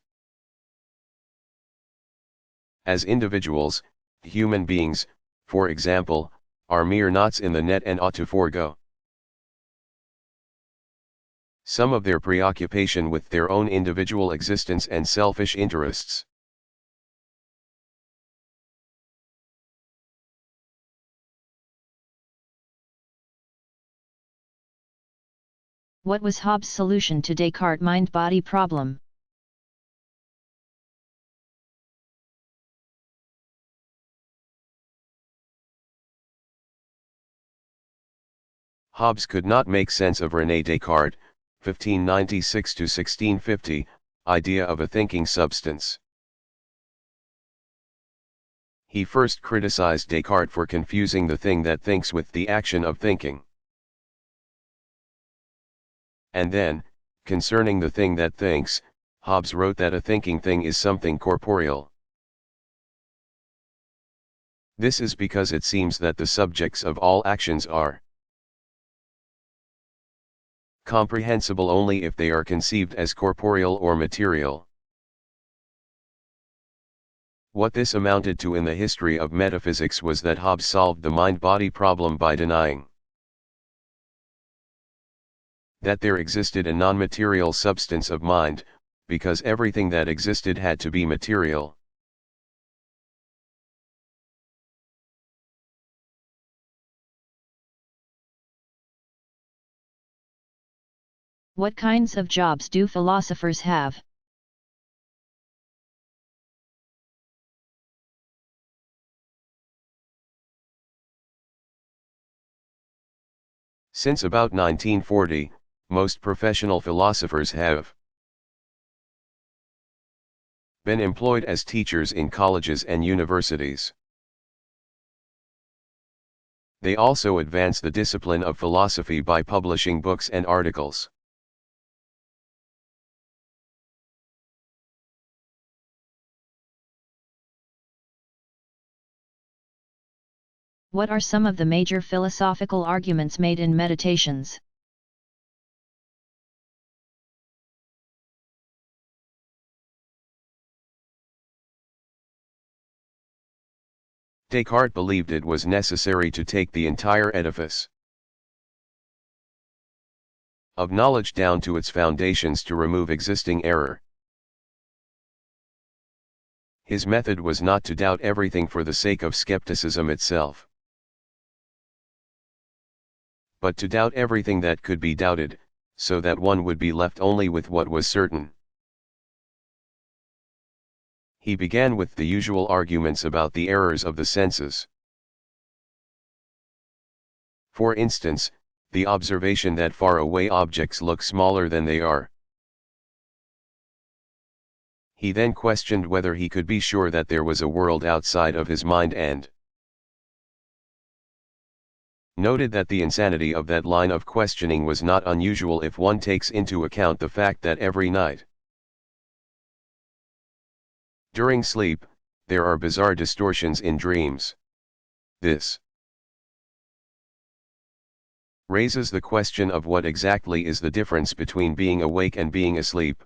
As individuals, human beings, for example, are mere knots in the net and ought to forego some of their preoccupation with their own individual existence and selfish interests. What was Hobbes' solution to Descartes' mind-body problem? Hobbes could not make sense of René Descartes' 1596-1650 idea of a thinking substance. He first criticized Descartes for confusing the thing that thinks with the action of thinking. And then, concerning the thing that thinks, Hobbes wrote that a thinking thing is something corporeal. This is because it seems that the subjects of all actions are comprehensible only if they are conceived as corporeal or material. What this amounted to in the history of metaphysics was that Hobbes solved the mind-body problem by denying that there existed a non-material substance of mind, because everything that existed had to be material. What kinds of jobs do philosophers have? Since about 1940, most professional philosophers have been employed as teachers in colleges and universities. They also advance the discipline of philosophy by publishing books and articles. What are some of the major philosophical arguments made in Meditations? Descartes believed it was necessary to take the entire edifice of knowledge down to its foundations to remove existing error. His method was not to doubt everything for the sake of skepticism itself, but to doubt everything that could be doubted, so that one would be left only with what was certain. He began with the usual arguments about the errors of the senses. For instance, the observation that far-away objects look smaller than they are. He then questioned whether he could be sure that there was a world outside of his mind and noted that the insanity of that line of questioning was not unusual if one takes into account the fact that every night, during sleep, there are bizarre distortions in dreams. This raises the question of what exactly is the difference between being awake and being asleep.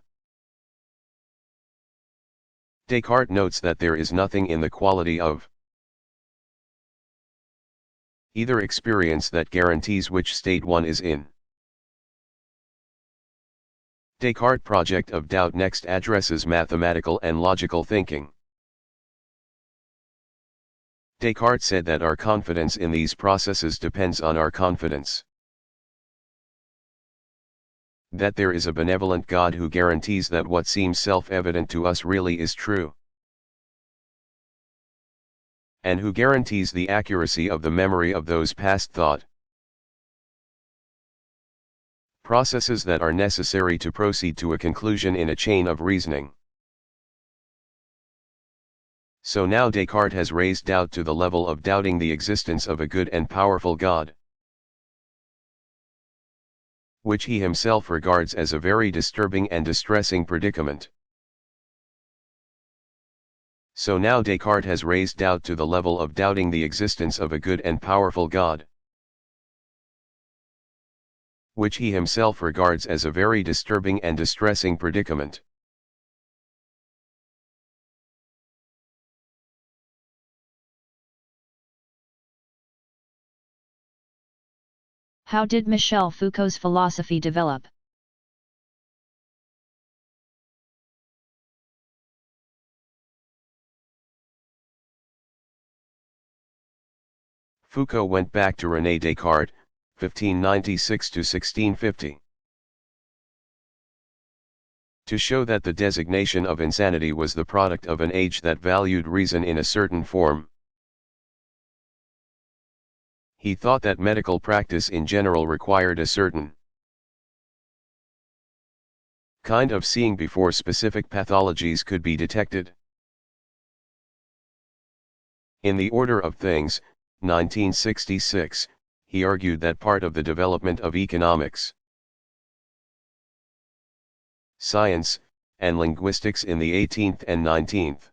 Descartes notes that there is nothing in the quality of either experience that guarantees which state one is in. Descartes' project of doubt next addresses mathematical and logical thinking. Descartes said that our confidence in these processes depends on our confidence that there is a benevolent God who guarantees that what seems self-evident to us really is true, and who guarantees the accuracy of the memory of those past thought processes that are necessary to proceed to a conclusion in a chain of reasoning. So now Descartes has raised doubt to the level of doubting the existence of a good and powerful God, which he himself regards as a very disturbing and distressing predicament. So now Descartes has raised doubt to the level of doubting the existence of a good and powerful God, which he himself regards as a very disturbing and distressing predicament. How did Michel Foucault's philosophy develop? Foucault went back to René Descartes, 1596 to 1650. To show that the designation of insanity was the product of an age that valued reason in a certain form. He thought that medical practice in general required a certain kind of seeing before specific pathologies could be detected. In The Order of Things, 1966, he argued that part of the development of economics, science, and linguistics in the 18th and 19th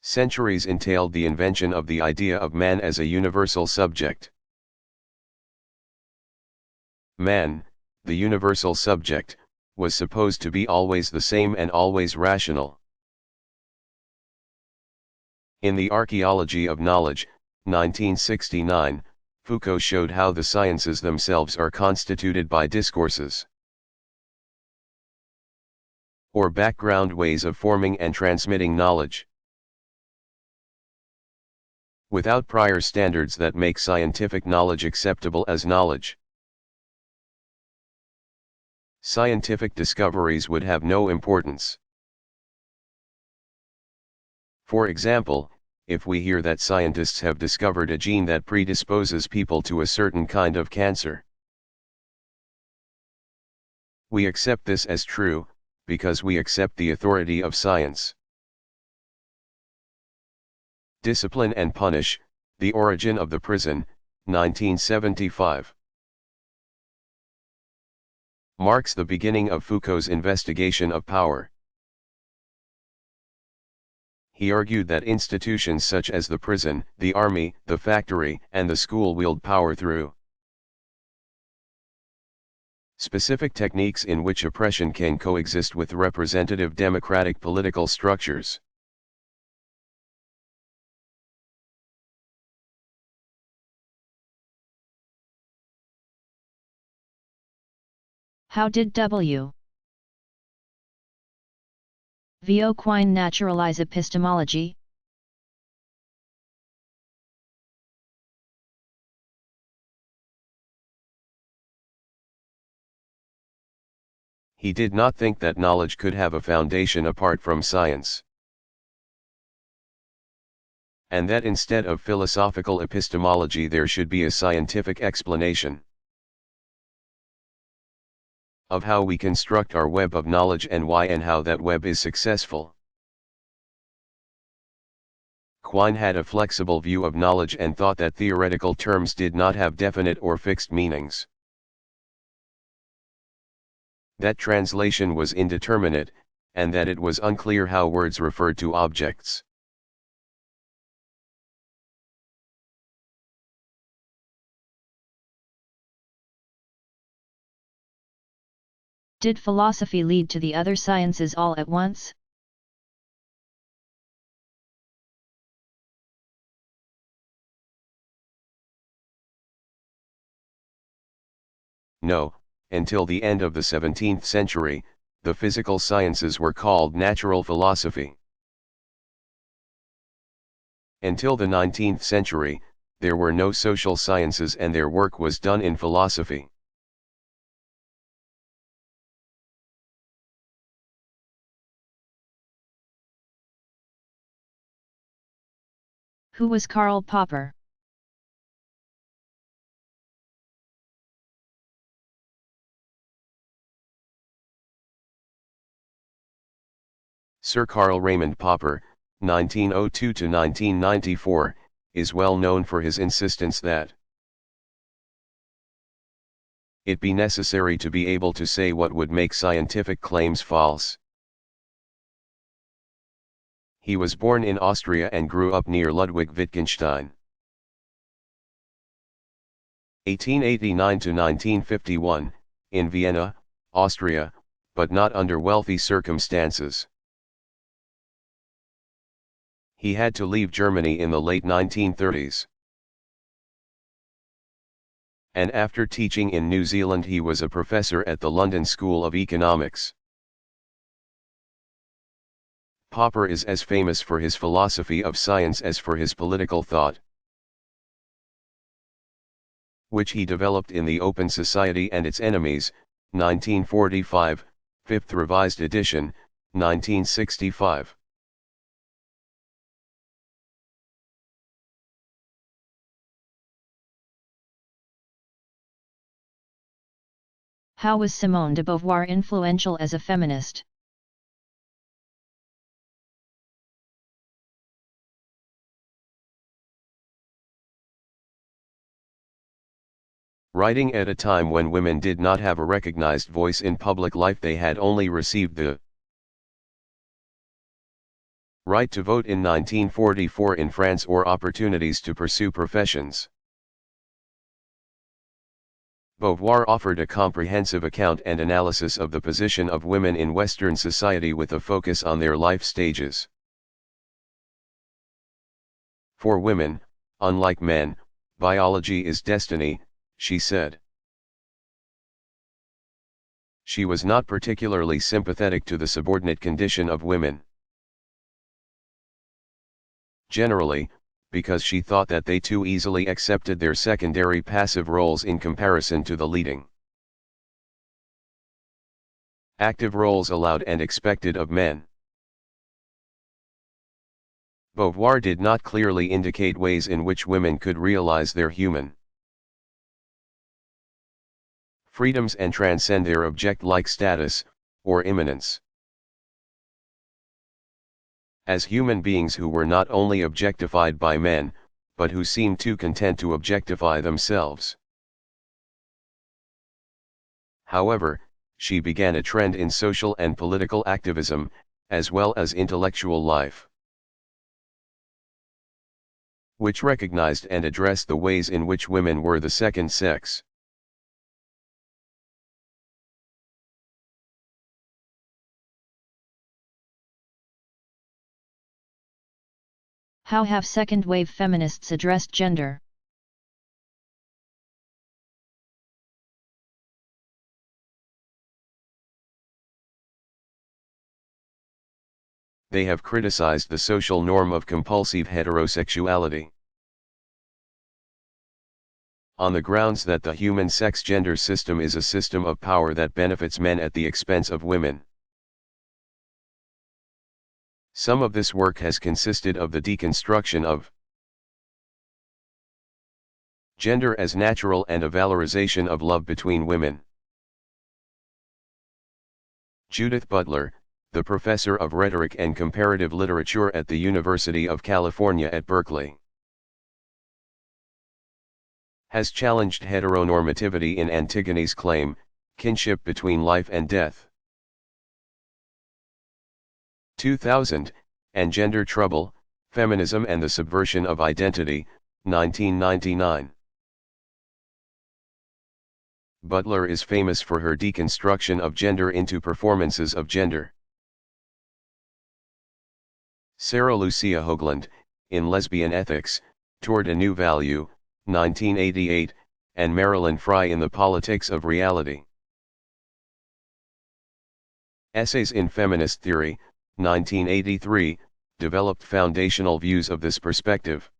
centuries entailed the invention of the idea of man as a universal subject. Man, the universal subject, was supposed to be always the same and always rational. In The Archaeology of Knowledge, 1969, Foucault showed how the sciences themselves are constituted by discourses, or background ways of forming and transmitting knowledge, without prior standards that make scientific knowledge acceptable as knowledge. Scientific discoveries would have no importance. For example, if we hear that scientists have discovered a gene that predisposes people to a certain kind of cancer, we accept this as true, because we accept the authority of science. Discipline and Punish, The Origin of the Prison, 1975. Marks the beginning of Foucault's investigation of power. He argued that institutions such as the prison, the army, the factory, and the school wield power through specific techniques in which oppression can coexist with representative democratic political structures. How did W. V. Quine naturalize epistemology? He did not think that knowledge could have a foundation apart from science, and that instead of philosophical epistemology there should be a scientific explanation of how we construct our web of knowledge and why and how that web is successful. Quine had a flexible view of knowledge and thought that theoretical terms did not have definite or fixed meanings, that translation was indeterminate, and that it was unclear how words referred to objects. Did philosophy lead to the other sciences all at once? No, until the end of the 17th century, the physical sciences were called natural philosophy. Until the 19th century, there were no social sciences and their work was done in philosophy. Who was Karl Popper? Sir Karl Raymond Popper, 1902 to 1994, is well known for his insistence that it be necessary to be able to say what would make scientific claims false. He was born in Austria and grew up near Ludwig-Wittgenstein. 1889 to 1951, in Vienna, Austria, but not under wealthy circumstances. He had to leave Germany in the late 1930s. And after teaching in New Zealand he was a professor at the London School of Economics. Popper is as famous for his philosophy of science as for his political thought, which he developed in The Open Society and Its Enemies, 1945, 5th revised edition, 1965. How was Simone de Beauvoir influential as a feminist? Writing at a time when women did not have a recognized voice in public life, they had only received the right to vote in 1944 in France or opportunities to pursue professions. Beauvoir offered a comprehensive account and analysis of the position of women in Western society with a focus on their life stages. For women, unlike men, biology is destiny, she said. She was not particularly sympathetic to the subordinate condition of women. Generally, because she thought that they too easily accepted their secondary passive roles in comparison to the leading active roles allowed and expected of men. Beauvoir did not clearly indicate ways in which women could realize their human freedoms and transcend their object-like status, or immanence, as human beings who were not only objectified by men, but who seemed too content to objectify themselves. However, she began a trend in social and political activism, as well as intellectual life. which recognized and addressed the ways in which women were the second sex. How have second-wave feminists addressed gender? They have criticized the social norm of compulsive heterosexuality, on the grounds that the human sex-gender system is a system of power that benefits men at the expense of women. Some of this work has consisted of the deconstruction of gender as natural and a valorization of love between women. Judith Butler, the professor of rhetoric and comparative literature at the University of California at Berkeley, has challenged heteronormativity in Antigone's claim, kinship between life and death. 2000, and Gender Trouble, Feminism and the Subversion of Identity, 1999. Butler is famous for her deconstruction of gender into performances of gender. Sarah Lucia Hoagland, in Lesbian Ethics, Toward a New Value, 1988, and Marilyn Fry in The Politics of Reality. Essays in Feminist Theory, 1983, developed foundational views of this perspective.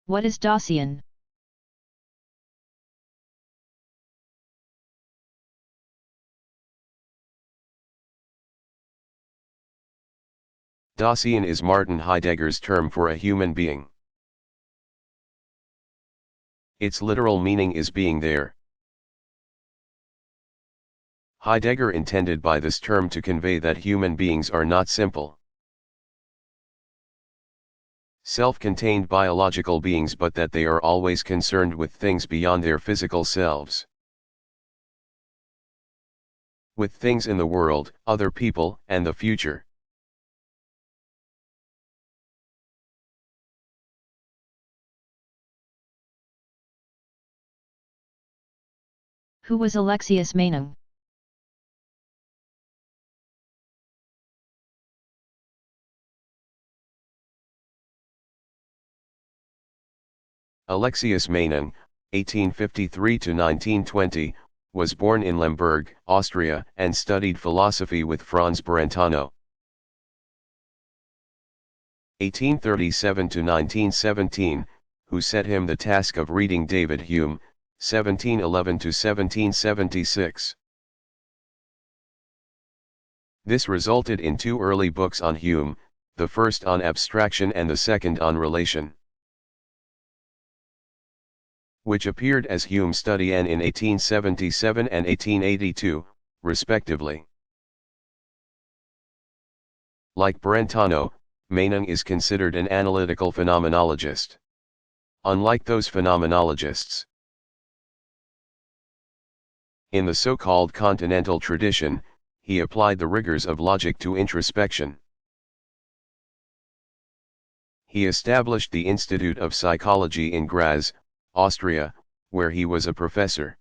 What is Dawsian? Dawsian is Martin Heidegger's term for a human being. Its literal meaning is being there. Heidegger intended by this term to convey that human beings are not simple, self-contained biological beings, but that they are always concerned with things beyond their physical selves. With things in the world, other people, and the future. Who was Alexius Meinong? Alexius Meinong, 1853–1920, was born in Lemberg, Austria, and studied philosophy with Franz Brentano. 1837–1917, who set him the task of reading David Hume, 1711–1776. This resulted in two early books on Hume, the first on abstraction and the second on relation, which appeared as Hume Study N in 1877 and 1882, respectively. Like Brentano, Meinong is considered an analytical phenomenologist. Unlike those phenomenologists in the so-called continental tradition, he applied the rigors of logic to introspection. He established the Institute of Psychology in Graz, Austria, where he was a professor.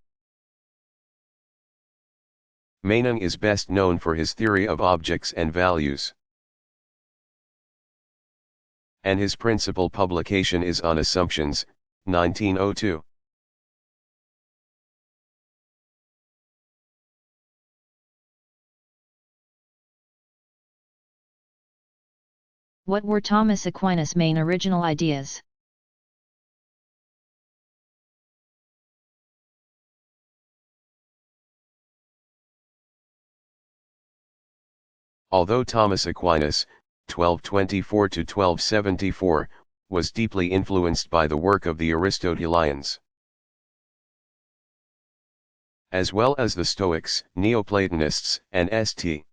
Meinong is best known for his theory of objects and values, and his principal publication is On Assumptions, 1902. What were Thomas Aquinas' main original ideas? Although Thomas Aquinas, 1224–1274, was deeply influenced by the work of the Aristotelians, as well as the Stoics, Neoplatonists, and St.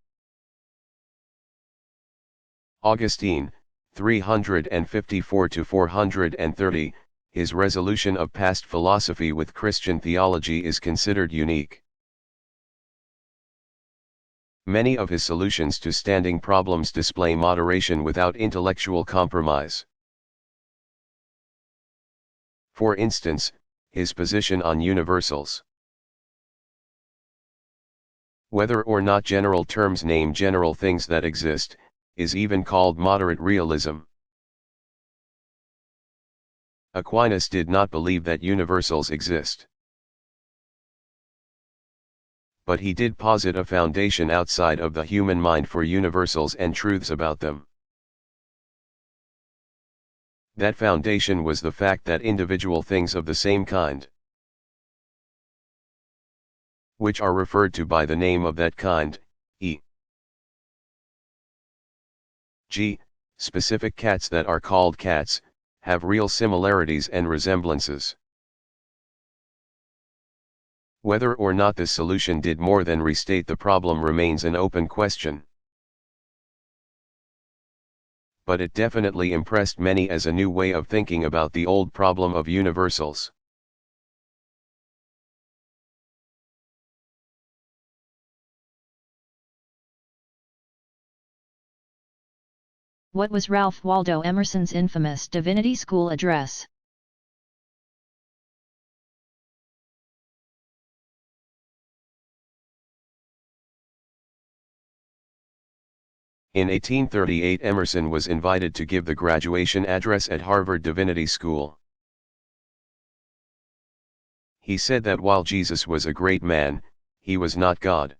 Augustine, 354–430, his resolution of past philosophy with Christian theology is considered unique. Many of his solutions to standing problems display moderation without intellectual compromise. For instance, his position on universals. Whether or not general terms name general things that exist, is even called moderate realism. Aquinas did not believe that universals exist. But he did posit a foundation outside of the human mind for universals and truths about them. That foundation was the fact that individual things of the same kind, which are referred to by the name of that kind, e.g., specific cats that are called cats, have real similarities and resemblances. Whether or not this solution did more than restate the problem remains an open question. But it definitely impressed many as a new way of thinking about the old problem of universals. What was Ralph Waldo Emerson's infamous Divinity School address? In 1838, Emerson was invited to give the graduation address at Harvard Divinity School. He said that while Jesus was a great man, he was not God.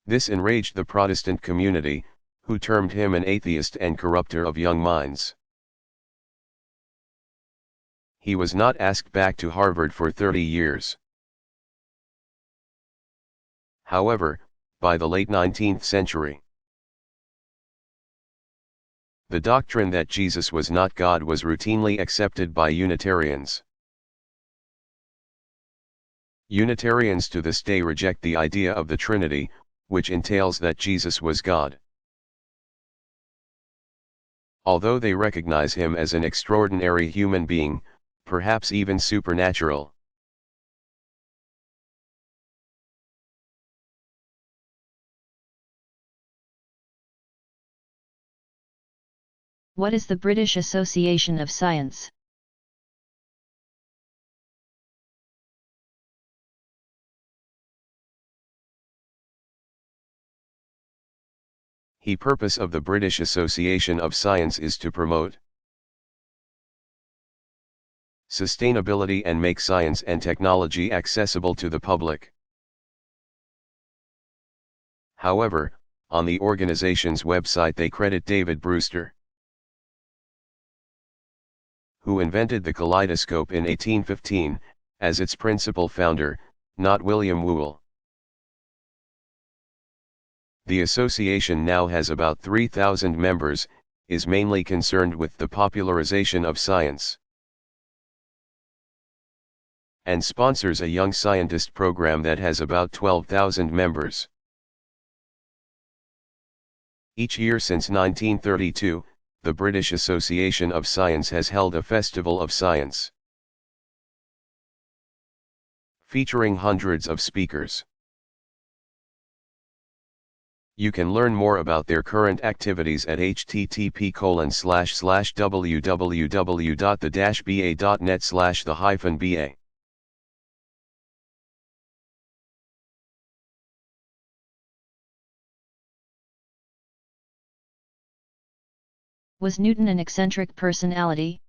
This enraged the Protestant community, who termed him an atheist and corrupter of young minds. He was not asked back to Harvard for 30 years. However, by the late 19th century, the doctrine that Jesus was not God was routinely accepted by Unitarians. Unitarians to this day reject the idea of the Trinity, which entails that Jesus was God. Although they recognize him as an extraordinary human being, perhaps even supernatural. What is the British Association of Science? The purpose of the British Association of Science is to promote sustainability and make science and technology accessible to the public. However, on the organization's website they credit David Brewster, who invented the kaleidoscope in 1815, as its principal founder, not William Whewell. The association now has about 3,000 members, is mainly concerned with the popularization of science, and sponsors a young scientist program that has about 12,000 members. Each year since 1932, the British Association of Science has held a Festival of Science, featuring hundreds of speakers. You can learn more about their current activities at http://www.the-ba.net/the-ba. Was Newton an eccentric personality?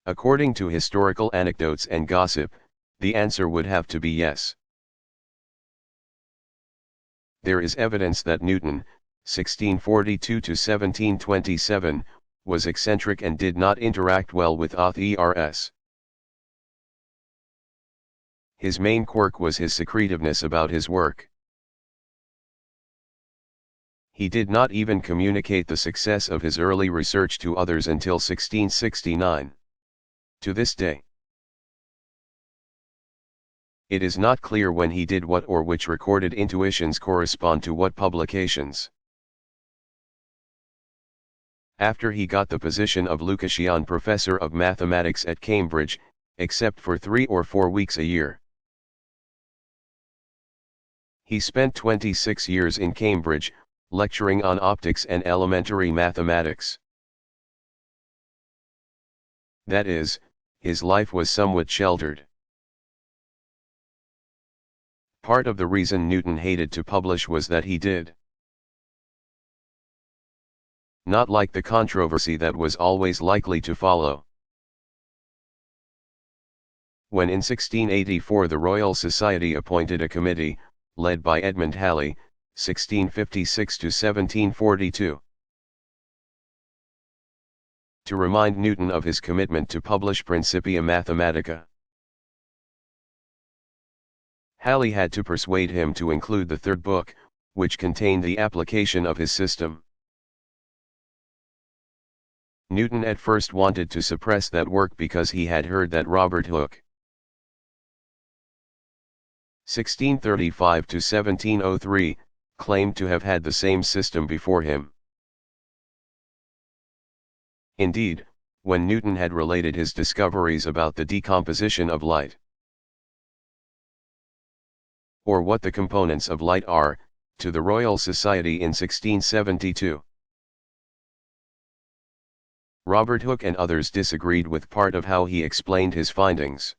According to historical anecdotes and gossip, the answer would have to be yes. There is evidence that Newton, 1642 to 1727, was eccentric and did not interact well with authors. His main quirk was his secretiveness about his work. He did not even communicate the success of his early research to others until 1669. To this day, it is not clear when he did what or which recorded intuitions correspond to what publications. after he got the position of Lucasian Professor of Mathematics at Cambridge, except for 3 or 4 weeks a year. He spent 26 years in Cambridge, lecturing on optics and elementary mathematics. That is, his life was somewhat sheltered. Part of the reason Newton hated to publish was that he did not like the controversy that was always likely to follow. When in 1684 the Royal Society appointed a committee, led by Edmund Halley, 1656 to 1742, to remind Newton of his commitment to publish Principia Mathematica, Halley had to persuade him to include the third book, which contained the application of his system. Newton at first wanted to suppress that work because he had heard that Robert Hooke, 1635 to 1703, claimed to have had the same system before him. Indeed, when Newton had related his discoveries about the decomposition of light, or what the components of light are, to the Royal Society in 1672, Robert Hooke and others disagreed with part of how he explained his findings.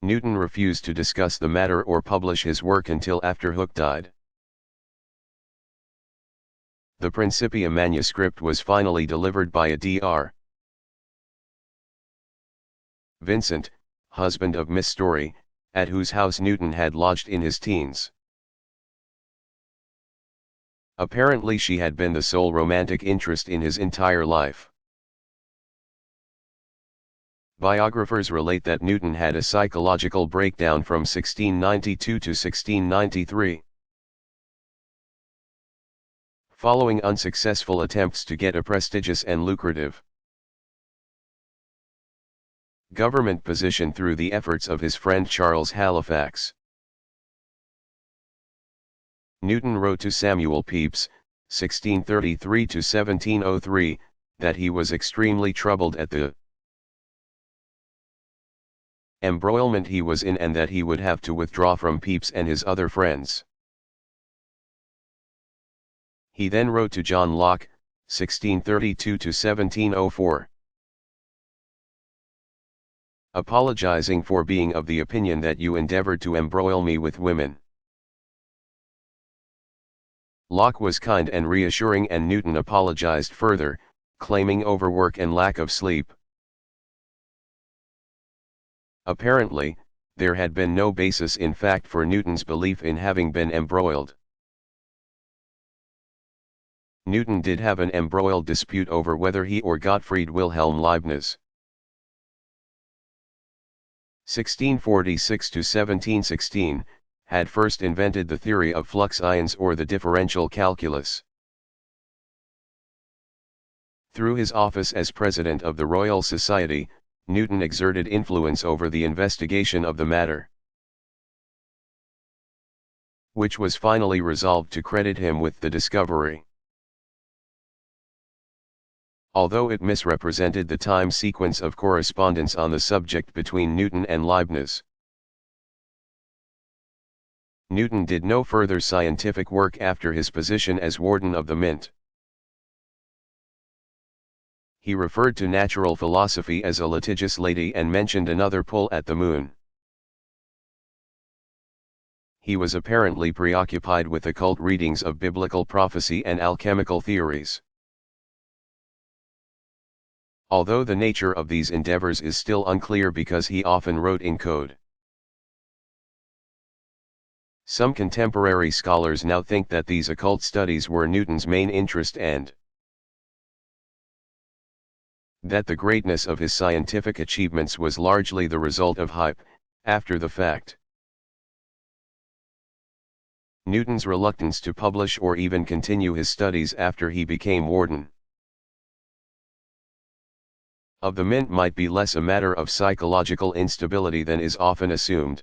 Newton refused to discuss the matter or publish his work until after Hooke died. The Principia manuscript was finally delivered by a Dr. Vincent, husband of Miss Story, at whose house Newton had lodged in his teens. Apparently she had been the sole romantic interest in his entire life. Biographers relate that Newton had a psychological breakdown from 1692 to 1693. Following unsuccessful attempts to get a prestigious and lucrative government position through the efforts of his friend Charles Halifax, Newton wrote to Samuel Pepys, 1633 to 1703, that he was extremely troubled at the embroilment he was in and that he would have to withdraw from Pepys and his other friends. He then wrote to John Locke, 1632 to 1704, apologizing for being of the opinion that you endeavored to embroil me with women. Locke was kind and reassuring, and Newton apologized further, claiming overwork and lack of sleep. Apparently, there had been no basis in fact for Newton's belief in having been embroiled. Newton did have an embroiled dispute over whether he or Gottfried Wilhelm Leibniz, 1646 to 1716, had first invented the theory of flux ions or the differential calculus. Through his office as president of the Royal Society, Newton exerted influence over the investigation of the matter, which was finally resolved to credit him with the discovery. Although it misrepresented the time sequence of correspondence on the subject between Newton and Leibniz, Newton did no further scientific work after his position as Warden of the Mint. He referred to natural philosophy as a litigious lady and mentioned another pull at the moon. He was apparently preoccupied with occult readings of biblical prophecy and alchemical theories. Although the nature of these endeavors is still unclear because he often wrote in code. Some contemporary scholars now think that these occult studies were Newton's main interest and that the greatness of his scientific achievements was largely the result of hype, after the fact. Newton's reluctance to publish or even continue his studies after he became warden of the Mint might be less a matter of psychological instability than is often assumed.